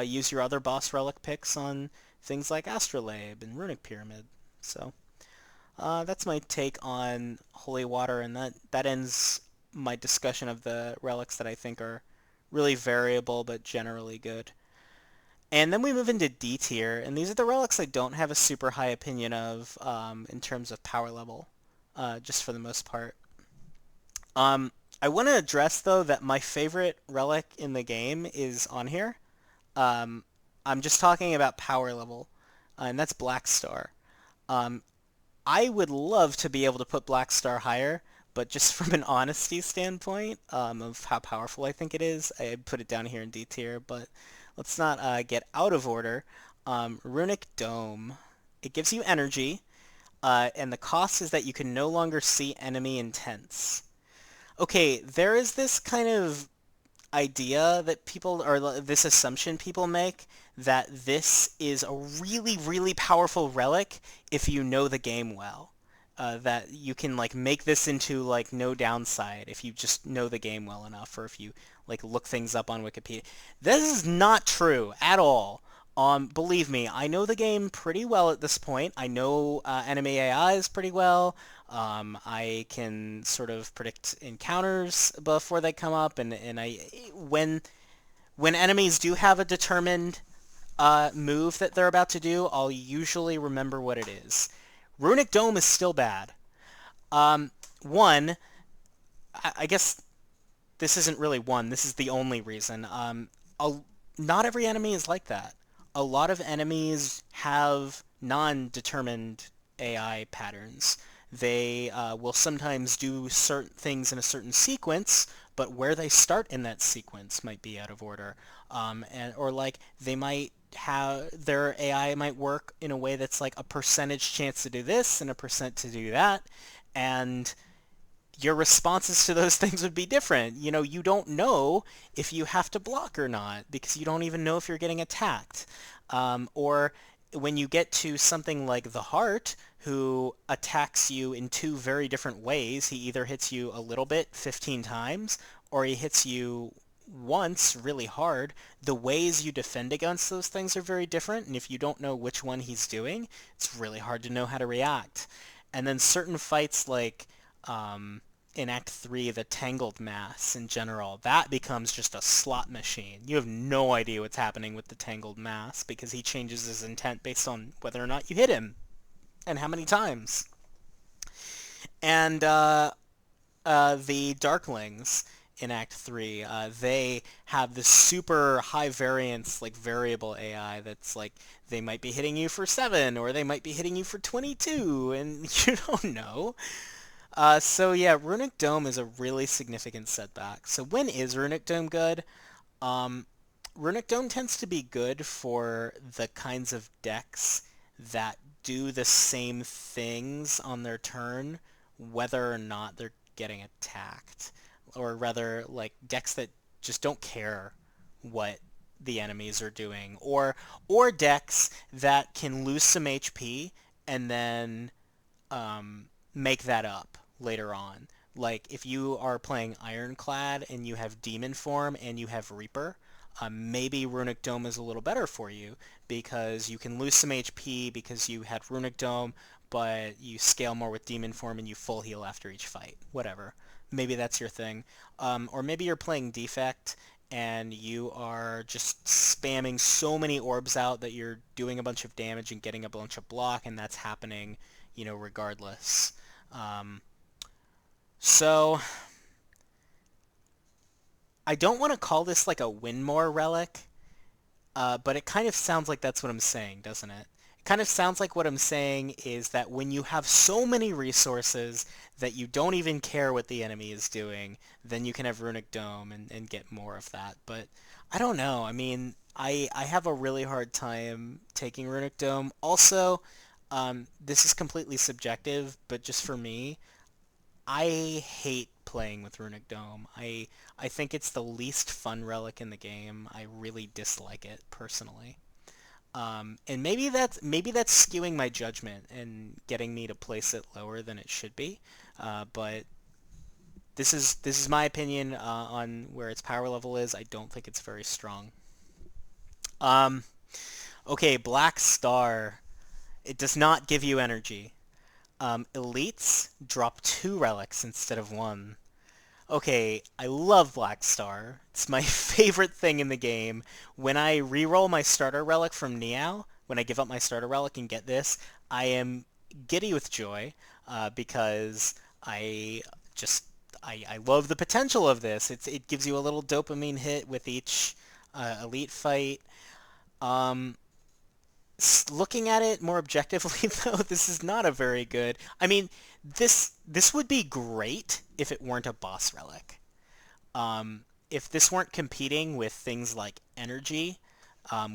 use your other boss relic picks on things like Astrolabe and Runic Pyramid. So, that's my take on Holy Water, and that ends my discussion of the relics that I think are Really variable, but generally good. And then we move into D tier, and these are the relics I don't have a super high opinion of in terms of power level, just for the most part. Um, I want to address, though, that my favorite relic in the game is on here. Um, I'm just talking about power level, and that's Black Star. Um, I would love to be able to put Black Star higher, but just from an honesty standpoint of how powerful I think it is, I put it down here in D tier, but let's not get out of order. Runic Dome. It gives you energy, and the cost is that you can no longer see enemy intents. Okay, there is this kind of idea that people, or this assumption people make, that this is a really, really powerful relic if you know the game well. That you can like make this into like no downside if you just know the game well enough, or if you like look things up on Wikipedia. This is not true at all. Believe me, I know the game pretty well at this point. I know enemy AIs pretty well. I can sort of predict encounters before they come up, and when enemies do have a determined move that they're about to do, I'll usually remember what it is. Runic Dome is still bad. One, I guess this isn't really one. This is the only reason. Not every enemy is like that. A lot of enemies have non-determined AI patterns. They will sometimes do certain things in a certain sequence, but where they start in that sequence might be out of order. Or like they might have their AI might work in a way that's like a percentage chance to do this and a percent to do that, and your responses to those things would be different. You know, you don't know if you have to block or not because you don't even know if you're getting attacked. Or when you get to something like the Heart, who attacks you in two very different ways, he either hits you a little bit 15 times, or he hits you once really hard. The ways you defend against those things are very different, and if you don't know which one he's doing, it's really hard to know how to react. And then certain fights like in Act 3, the Tangled Mass in general, that becomes just a slot machine. You have no idea what's happening with the Tangled Mass because he changes his intent based on whether or not you hit him and how many times. And the Darklings in Act 3, they have this super high variance, like variable AI that's like they might be hitting you for 7 or they might be hitting you for 22, and you don't know. So yeah, Runic Dome is a really significant setback. So when is Runic Dome good? Um, Runic Dome tends to be good for the kinds of decks that do the same things on their turn, whether or not they're getting attacked. Or rather, like decks that just don't care what the enemies are doing. Or decks that can lose some HP and then make that up later on. Like if you are playing Ironclad and you have Demon Form and you have Reaper, maybe Runic Dome is a little better for you because you can lose some HP because you had Runic Dome, but you scale more with Demon Form and you full heal after each fight. Whatever. Maybe that's your thing. Or maybe you're playing Defect and you are just spamming so many orbs out that you're doing a bunch of damage and getting a bunch of block, and that's happening, regardless. So I don't want to call this like a win more relic, but it kind of sounds like that's what I'm saying, doesn't it? It kind of sounds like what I'm saying is that when you have so many resources that you don't even care what the enemy is doing, then you can have Runic Dome and get more of that. But I don't know. I mean, I have a really hard time taking Runic Dome. Also, this is completely subjective, but just for me, I hate playing with Runic Dome. I think it's the least fun relic in the game. I really dislike it personally. And maybe that's skewing my judgment and getting me to place it lower than it should be. But this is my opinion on where its power level is. I don't think it's very strong. Um, okay, Black Star. It does not give you energy. Elites drop 2 relics instead of 1. Okay, I love Black Star. It's my favorite thing in the game. When I reroll my starter relic from Niao, when I give up my starter relic and get this, I am giddy with joy because I just I love the potential of this. It gives you a little dopamine hit with each elite fight. Um, Looking at it more objectively, though, this is not a very good. I mean, this would be great if it weren't a boss relic. If this weren't competing with things like energy,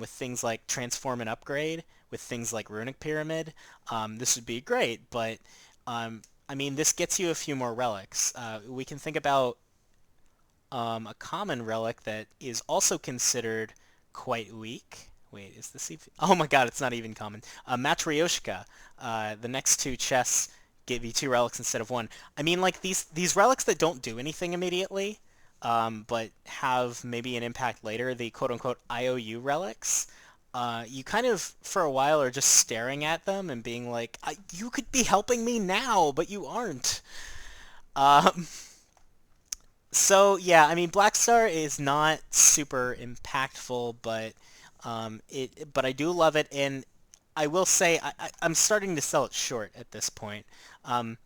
with things like transform and upgrade, with things like runic pyramid, this would be great. But I mean, this gets you a few more relics. We can think about a common relic that is also considered quite weak. Wait, is this even... Oh my god, it's not even common. Matryoshka. The next two chests give you two relics instead of one. I mean, like, these relics that don't do anything immediately, but have maybe an impact later, the quote-unquote IOU relics, you kind of, for a while, are just staring at them and being like, you could be helping me now, but you aren't. Um, So yeah, I mean, Black Star is not super impactful, but I do love it, and I will say I'm starting to sell it short at this point. Um,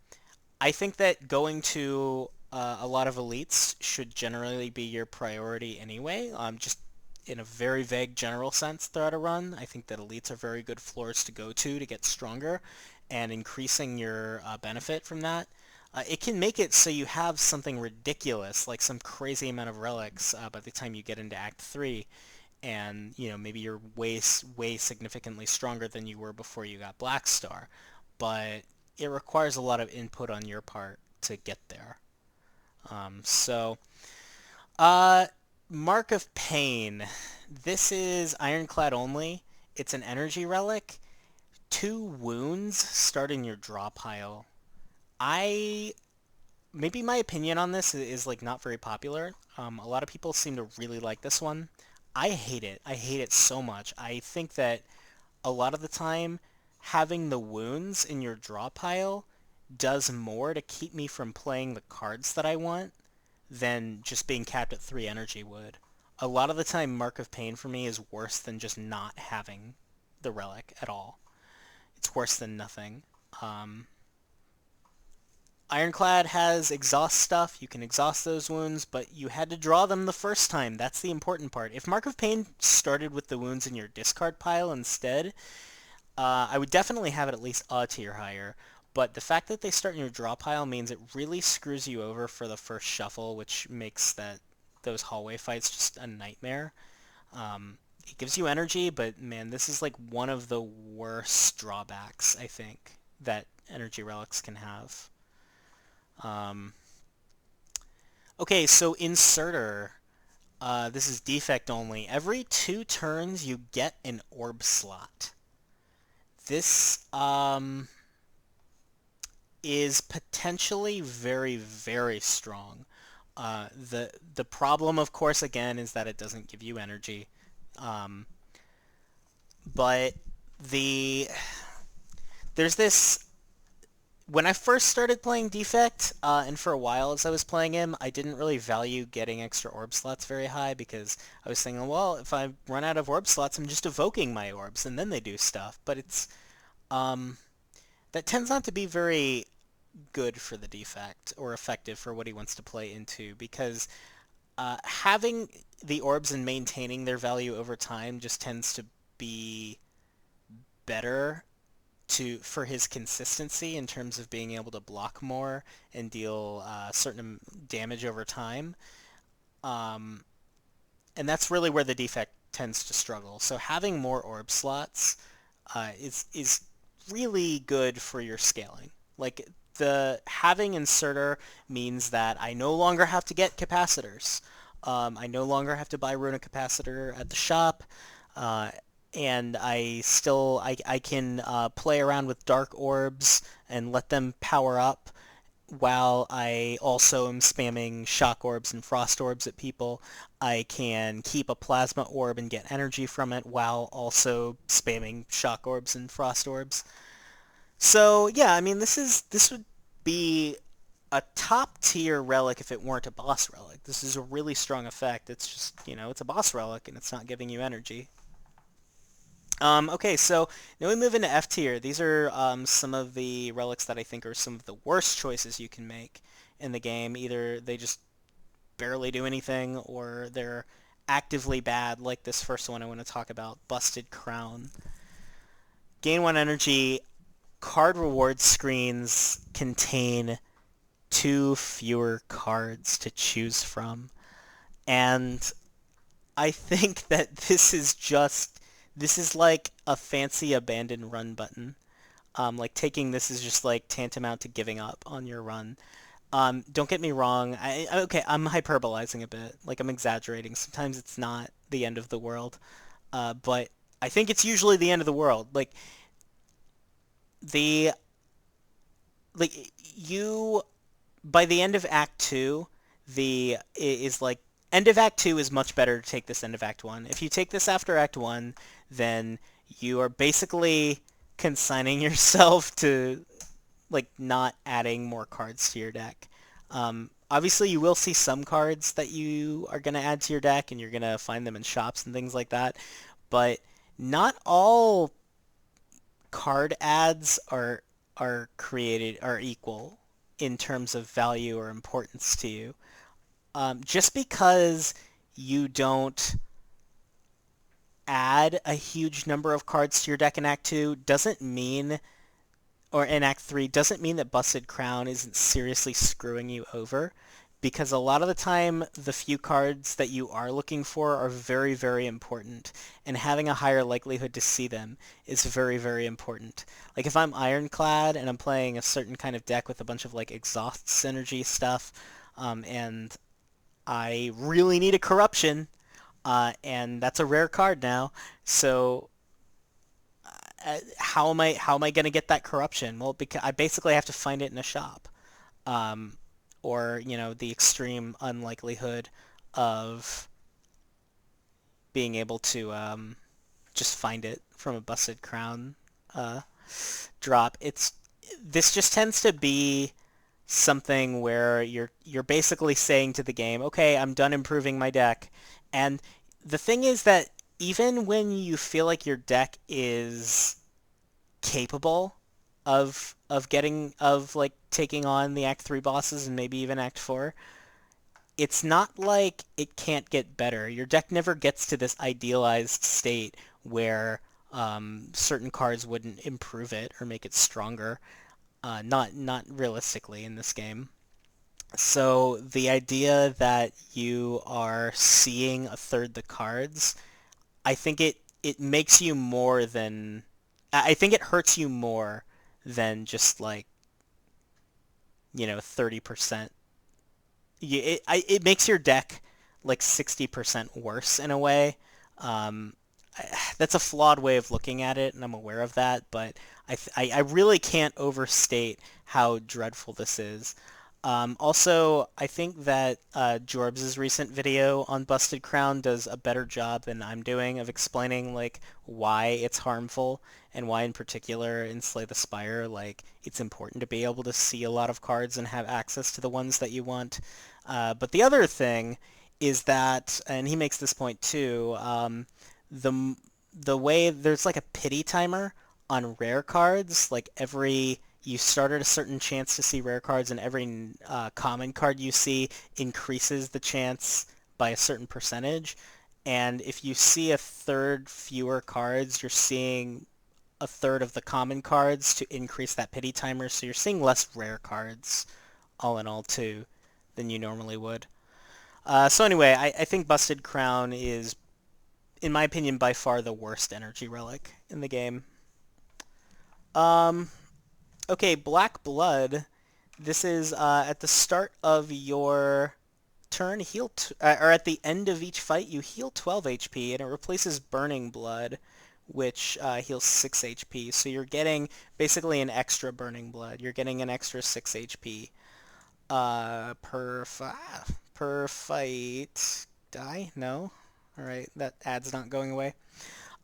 I think that going to a lot of elites should generally be your priority anyway. Just in a very vague general sense throughout a run, I think that elites are very good floors to go to get stronger, and increasing your benefit from that. It can make it so you have something ridiculous, like some crazy amount of relics by the time you get into Act 3, and maybe you're way significantly stronger than you were before you got Black Star. But it requires a lot of input on your part to get there. So, uh, Mark of Pain. This is Ironclad only. It's an energy relic. 2 wounds start in your draw pile. I Maybe my opinion on this is like not very popular. A lot of people seem to really like this one. I hate it. I hate it so much. I think that a lot of the time having the wounds in your draw pile does more to keep me from playing the cards that I want than just being capped at 3 energy would. A lot of the time Mark of Pain for me is worse than just not having the relic at all. It's worse than nothing. Um, Ironclad has exhaust stuff. You can exhaust those wounds, but you had to draw them the first time. That's the important part. If Mark of Pain started with the wounds in your discard pile instead, I would definitely have it at least a tier higher. But the fact that they start in your draw pile means it really screws you over for the first shuffle, which makes those hallway fights just a nightmare. It gives you energy, but man, this is like one of the worst drawbacks, I think, that energy relics can have. Um, okay, so Inserter. This is defect only. Every 2 turns, you get an orb slot. This is potentially very, very strong. The problem, of course, again, is that it doesn't give you energy. Um, but there's this when I first started playing Defect, and for a while as I was playing him, I didn't really value getting extra orb slots very high because I was thinking, well, if I run out of orb slots, I'm just evoking my orbs and then they do stuff. But um, that tends not to be very good for the Defect or effective for what he wants to play into because having the orbs and maintaining their value over time just tends to be better for his consistency in terms of being able to block more and deal certain damage over time. Um, and that's really where the defect tends to struggle. So having more orb slots is really good for your scaling. Like the having inserter means that I no longer have to get capacitors. I no longer have to buy runic capacitor at the shop. Uh, and I can play around with dark orbs and let them power up while I also am spamming shock orbs and frost orbs at people. I can keep a plasma orb and get energy from it while also spamming shock orbs and frost orbs. So yeah, I mean this would be a top tier relic if it weren't a boss relic. This is a really strong effect. It's just, it's a boss relic and it's not giving you energy. Okay, so now we move into F tier. These are some of the relics that I think are some of the worst choices you can make in the game. Either they just barely do anything, or they're actively bad, like this first one I want to talk about, Busted Crown. Gain 1 energy. Card reward screens contain 2 fewer cards to choose from. And I think that this is like a fancy abandoned run button. Like taking this is just like tantamount to giving up on your run. Don't get me wrong. Okay, I'm hyperbolizing a bit. Like I'm exaggerating. Sometimes it's not the end of the world. But I think it's usually the end of the world. The like you by the end of Act 2, the is like end of Act 2 is much better to take this end of Act 1. If you take this after Act 1, then you are basically consigning yourself to like not adding more cards to your deck. Obviously, you will see some cards that you are going to add to your deck, and you're going to find them in shops and things like that. But not all card ads are equal in terms of value or importance to you. Just because you don't add a huge number of cards to your deck in Act 2 doesn't mean, or in Act 3, doesn't mean that Busted Crown isn't seriously screwing you over, because a lot of the time the few cards that you are looking for are very, very important, and having a higher likelihood to see them is very, very important. Like if I'm Ironclad and I'm playing a certain kind of deck with a bunch of like exhaust synergy stuff, and I really need a corruption, and that's a rare card now, so how am I going to get that corruption? Well, because I basically have to find it in a shop, um, or the extreme unlikelihood of being able to just find it from a Busted Crown uh, drop. This just tends to be something where you're basically saying to the game, okay, I'm done improving my deck, and the thing is that even when you feel like your deck is capable of like taking on the Act 3 bosses and maybe even Act 4, it's not like it can't get better. Your deck never gets to this idealized state where certain cards wouldn't improve it or make it stronger. Not realistically in this game. So the idea that you are seeing a third the cards, I think it makes you more than I think it hurts you more than just like 30%. It makes your deck like 60% worse in a way. Um, that's a flawed way of looking at it, and I'm aware of that, but I really can't overstate how dreadful this is. Also, I think that Jorbs' recent video on Busted Crown does a better job than I'm doing of explaining like why it's harmful and why in particular in Slay the Spire like it's important to be able to see a lot of cards and have access to the ones that you want. But the other thing is that, and he makes this point too, the the way there's like a pity timer on rare cards, like every you start at a certain chance to see rare cards, and every common card you see increases the chance by a certain percentage. And if you see a third fewer cards, you're seeing a third of the common cards to increase that pity timer, so you're seeing less rare cards all in all too than you normally would. So anyway, I think Busted Crown is, in my opinion, by far the worst energy relic in the game. Um, okay, Black Blood. This is at the start of your turn, or at the end of each fight, you heal 12 HP, and it replaces Burning Blood, which heals 6 HP. So you're getting basically an extra Burning Blood. You're getting an extra 6 HP per fight. Die? No? Alright, that ad's not going away.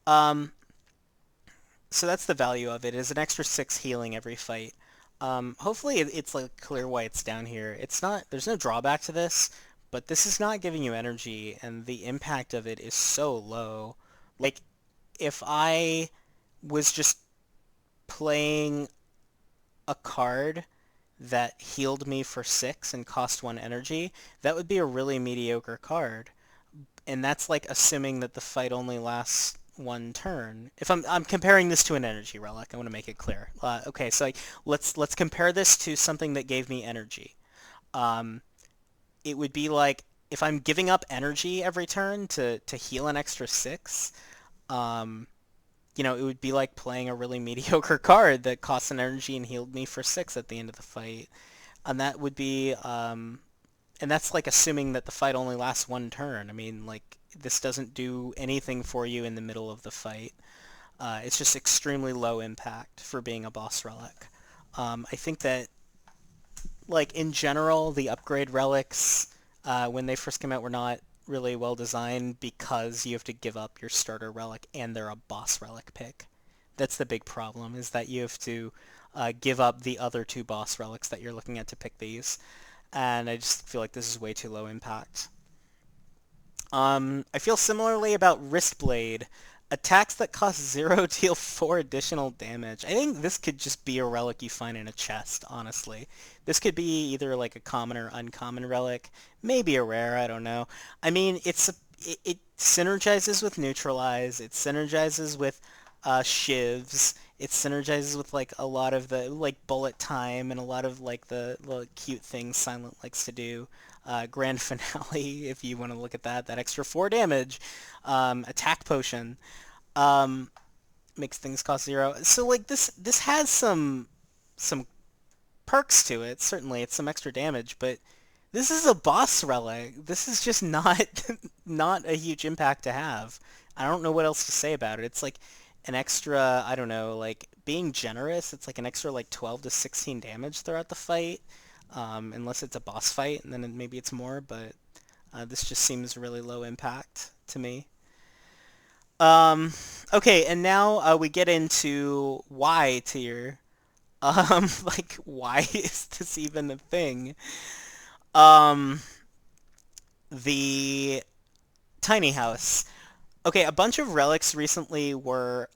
Um, so that's the value of it, is an extra 6 healing every fight. Hopefully it's like clear why it's down here. It's not, there's no drawback to this, but this is not giving you energy, and the impact of it is so low. Like, if I was just playing a card that healed me for 6 and cost 1 energy, that would be a really mediocre card. And that's like assuming that the fight only lasts 1 turn. If I'm comparing this to an energy relic, I want to make it clear. Okay, so like, let's compare this to something that gave me energy. Um, it would be like if I'm giving up energy every turn to heal an extra 6. Um, it would be like playing a really mediocre card that costs an energy and healed me for 6 at the end of the fight. And that would be, and that's like assuming that the fight only lasts 1 turn. I mean, like, this doesn't do anything for you in the middle of the fight. It's just extremely low impact for being a boss relic. I think that, like, in general, the upgrade relics, when they first came out, were not really well designed because you have to give up your starter relic and they're a boss relic pick. That's the big problem, is that you have to give up the other 2 boss relics that you're looking at to pick these. And I just feel like this is way too low impact. I feel similarly about Wristblade. Attacks that cost 0 deal 4 additional damage. I think this could just be a relic you find in a chest, honestly. This could be either like a common or uncommon relic. Maybe a rare, I don't know. I mean, it synergizes with Neutralize. It synergizes with shivs. It synergizes with like a lot of the like bullet time and a lot of like the cute things Silent likes to do. Grand Finale, if you want to look at that extra 4 damage. Attack Potion makes things cost 0. So like this has some perks to it. Certainly, it's some extra damage, but this is a boss relic. This is just not not a huge impact to have. I don't know what else to say about it. It's like an extra, I don't know, like being generous, it's like an extra like 12 to 16 damage throughout the fight. Unless it's a boss fight, and then maybe it's more, but this just seems really low impact to me. Okay, and now we get into Y tier. Like, why is this even a thing? Um, the tiny house. Okay, a bunch of relics recently were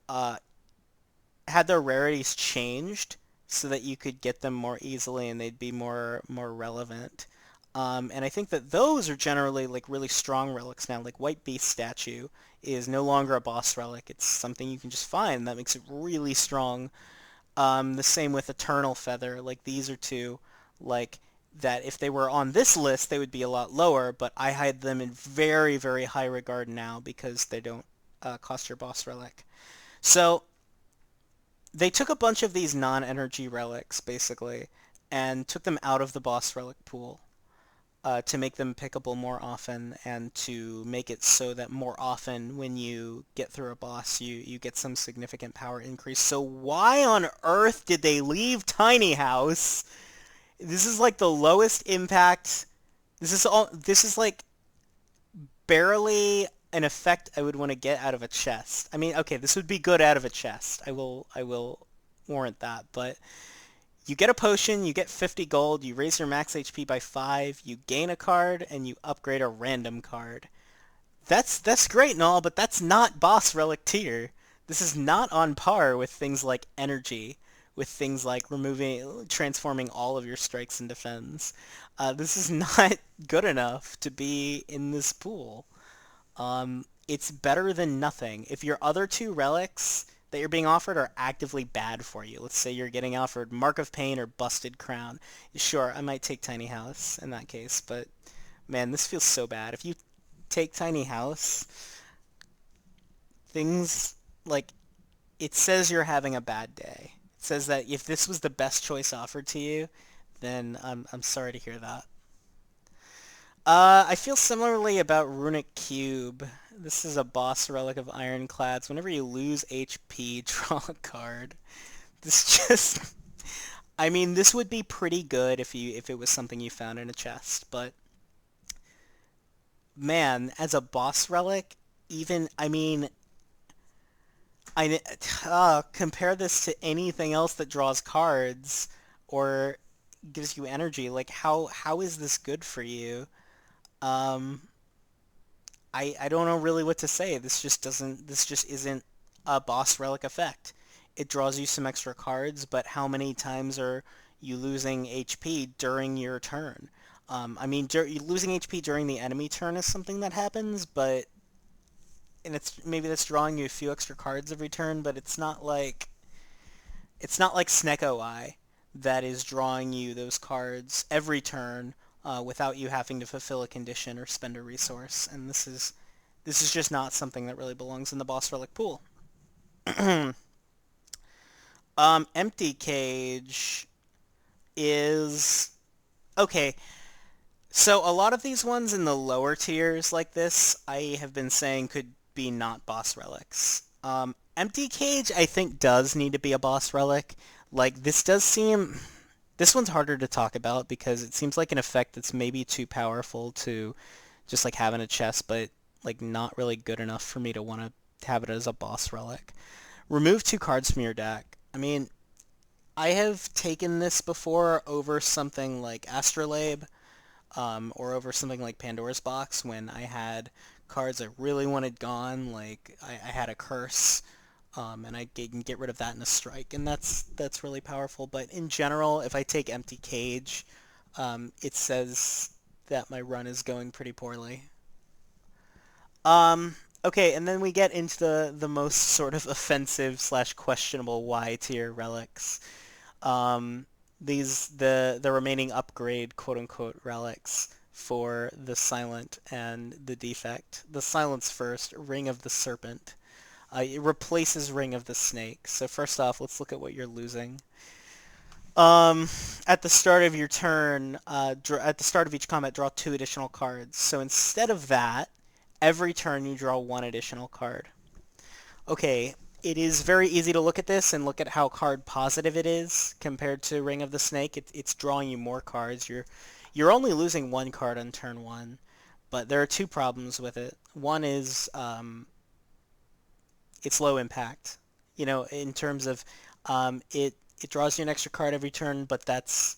had their rarities changed so that you could get them more easily and they'd be more relevant. And I think that those are generally like really strong relics now. Like White Beast statue is no longer a boss relic. It's something you can just find. That makes it really strong. The same with Eternal Feather. Like these are two, like that if they were on this list, they would be a lot lower, but I hide them in very, very high regard now because they don't cost your boss relic. So they took a bunch of these non-energy relics, basically, and took them out of the boss relic pool to make them pickable more often and to make it so that more often when you get through a boss, you get some significant power increase. So why on earth did they leave Tiny House? This is like the lowest impact. This is like barely an effect I would want to get out of a chest. I mean, okay, this would be good out of a chest. I will warrant that, but you get a potion, you get 50 gold, you raise your max HP by 5, you gain a card, and you upgrade a random card. That's great and all, but that's not boss relic tier. This is not on par with things like energy, with things like transforming all of your strikes and defense. This is not good enough to be in this pool. It's better than nothing. If your other 2 relics that you're being offered are actively bad for you, let's say you're getting offered Mark of Pain or Busted Crown, sure, I might take Tiny House in that case, but man, this feels so bad. If you take Tiny House, things like, it says you're having a bad day. It says that if this was the best choice offered to you, then I'm sorry to hear that. I feel similarly about Runic Cube. This is a boss relic of Ironclads. Whenever you lose HP, draw a card. This just... I mean, this would be pretty good if it was something you found in a chest, but... Man, as a boss relic, even... I mean... compare this to anything else that draws cards, or gives you energy. Like how is this good for you? Um, I don't know really what to say. This just isn't a boss relic effect. It draws you some extra cards, but how many times are you losing HP during your turn? I mean, losing HP during the enemy turn is something that happens, but and it's maybe that's drawing you a few extra cards every turn, but it's not like Snake OI that is drawing you those cards every turn without you having to fulfill a condition or spend a resource. And this is just not something that really belongs in the boss relic pool. Empty Cage is okay. So a lot of these ones in the lower tiers like this, I have been saying could be not boss relics. Empty Cage, I think, does need to be a boss relic. Like, this one's harder to talk about because it seems like an effect that's maybe too powerful to just, like, have in a chest, but, like, not really good enough for me to want to have it as a boss relic. Remove 2 cards from your deck. I mean, I have taken this before over something like Astrolabe, or over something like Pandora's Box when I had cards I really wanted gone, like I had a curse, and I can get rid of that in a strike, and that's really powerful. But in general, if I take Empty Cage, it says that my run is going pretty poorly. Okay, and then we get into the most sort of offensive slash questionable Y tier relics. Um, the remaining upgrade quote unquote relics for the Silent and the Defect. The Silence first, Ring of the Serpent. It replaces Ring of the Snake. So first off, let's look at what you're losing. At the start of your turn, at the start of each combat, draw 2 additional cards. So instead of that, every turn you draw 1 additional card. Okay, it is very easy to look at this and look at how card positive it is compared to Ring of the Snake. It's drawing you more cards. You're only losing 1 card on turn 1, but there are 2 problems with it. One is it's low impact. You know, in terms of it draws you an extra card every turn, but that's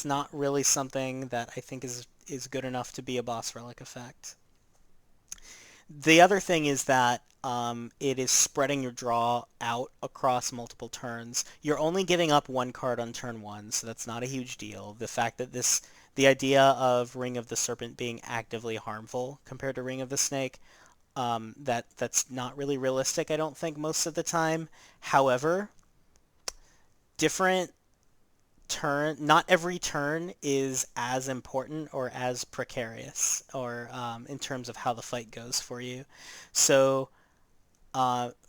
not really something that I think is good enough to be a boss relic effect. The other thing is that it is spreading your draw out across multiple turns. You're only giving up 1 card on turn 1, so that's not a huge deal. The fact that the idea of Ring of the Serpent being actively harmful compared to Ring of the Snake, that's not really realistic, I don't think, most of the time. However, different not every turn is as important or as precarious, or in terms of how the fight goes for you. So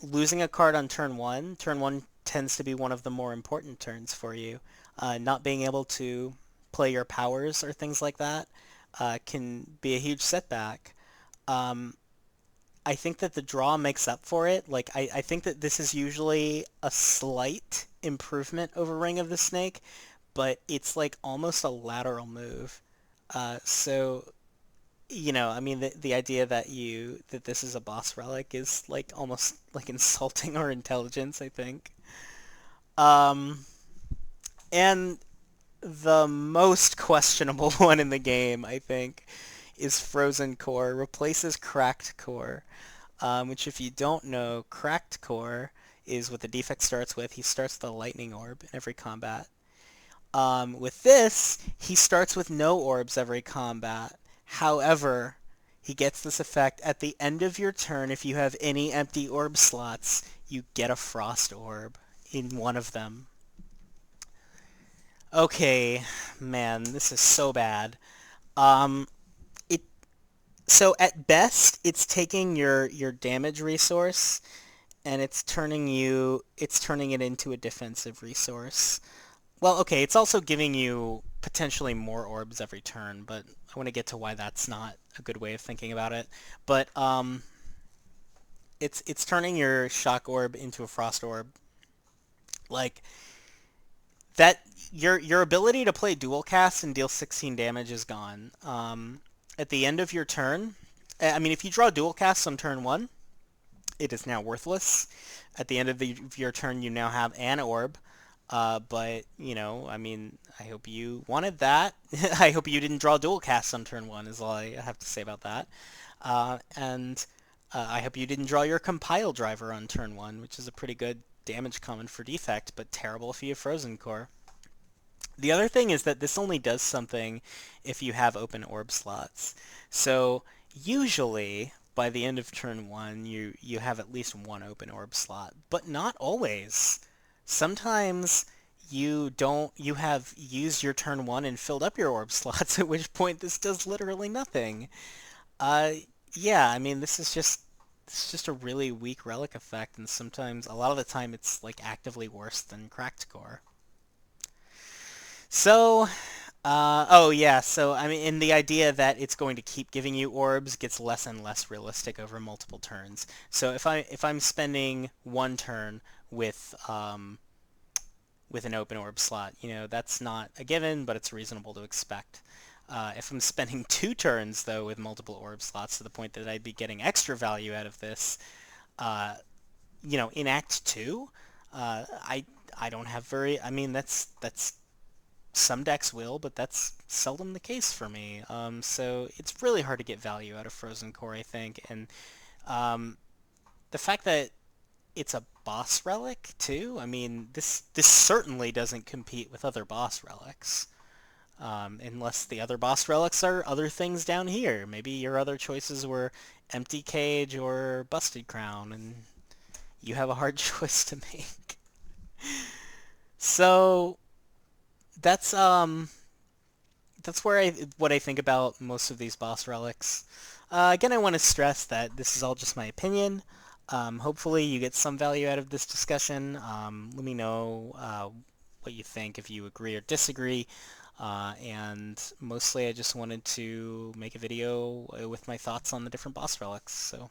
losing a card on turn 1, turn 1 tends to be one of the more important turns for you. Not being able to play your powers or things like that can be a huge setback. I think that the draw makes up for it. Like, I think that this is usually a slight improvement over Ring of the Snake, but it's like almost a lateral move. So, you know, I mean, the idea that this is a boss relic is like almost like insulting our intelligence, I think. Um, and the most questionable one in the game, I think, is Frozen Core. Replaces Cracked Core, which, if you don't know, Cracked Core is what the Defect starts with. He starts with a Lightning Orb in every combat. With this, he starts with no orbs every combat. However, he gets this effect at the end of your turn. If you have any empty orb slots, you get a Frost Orb in one of them. Okay, man, this is so bad. Um, so at best, it's taking your damage resource and it's turning it into a defensive resource. Well, okay, it's also giving you potentially more orbs every turn, but I want to get to why that's not a good way of thinking about it. But it's turning your shock orb into a frost orb. Like that, your ability to play dual cast and deal 16 damage is gone. At the end of your turn, I mean, if you draw dual cast on turn 1, it is now worthless. At the end of your turn, you now have an orb. But, you know, I mean, I hope you wanted that. I hope you didn't draw dual cast on turn one, is all I have to say about that. And I hope you didn't draw your compile driver on turn one, which is a pretty good damage common for defect, but terrible if you have frozen core. The other thing is that this only does something if you have open orb slots. So usually by the end of turn one, you have at least one open orb slot, but not always. Sometimes you have used your turn one and filled up your orb slots, at which point this does literally nothing. Uh, yeah, I mean this is just a really weak relic effect, and sometimes a lot of the time it's like actively worse than cracked core. So, oh yeah, so I mean, and the idea that it's going to keep giving you orbs gets less and less realistic over multiple turns. So if I'm spending one turn with an open orb slot, you know, that's not a given, but it's reasonable to expect. If I'm spending 2 turns though with multiple orb slots to the point that I'd be getting extra value out of this, uh, you know, in Act Two, I don't have very. I mean, that's some decks will, but that's seldom the case for me. So it's really hard to get value out of Frozen Core, I think. And um, the fact that it's a boss relic too. I mean, this certainly doesn't compete with other boss relics. Unless the other boss relics are other things down here. Maybe your other choices were Empty Cage or Busted Crown, and you have a hard choice to make. So that's what I think about most of these boss relics. Again, I want to stress that this is all just my opinion. Hopefully you get some value out of this discussion. Let me know what you think, if you agree or disagree. And mostly I just wanted to make a video with my thoughts on the different boss relics. So, all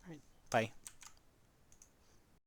right, bye.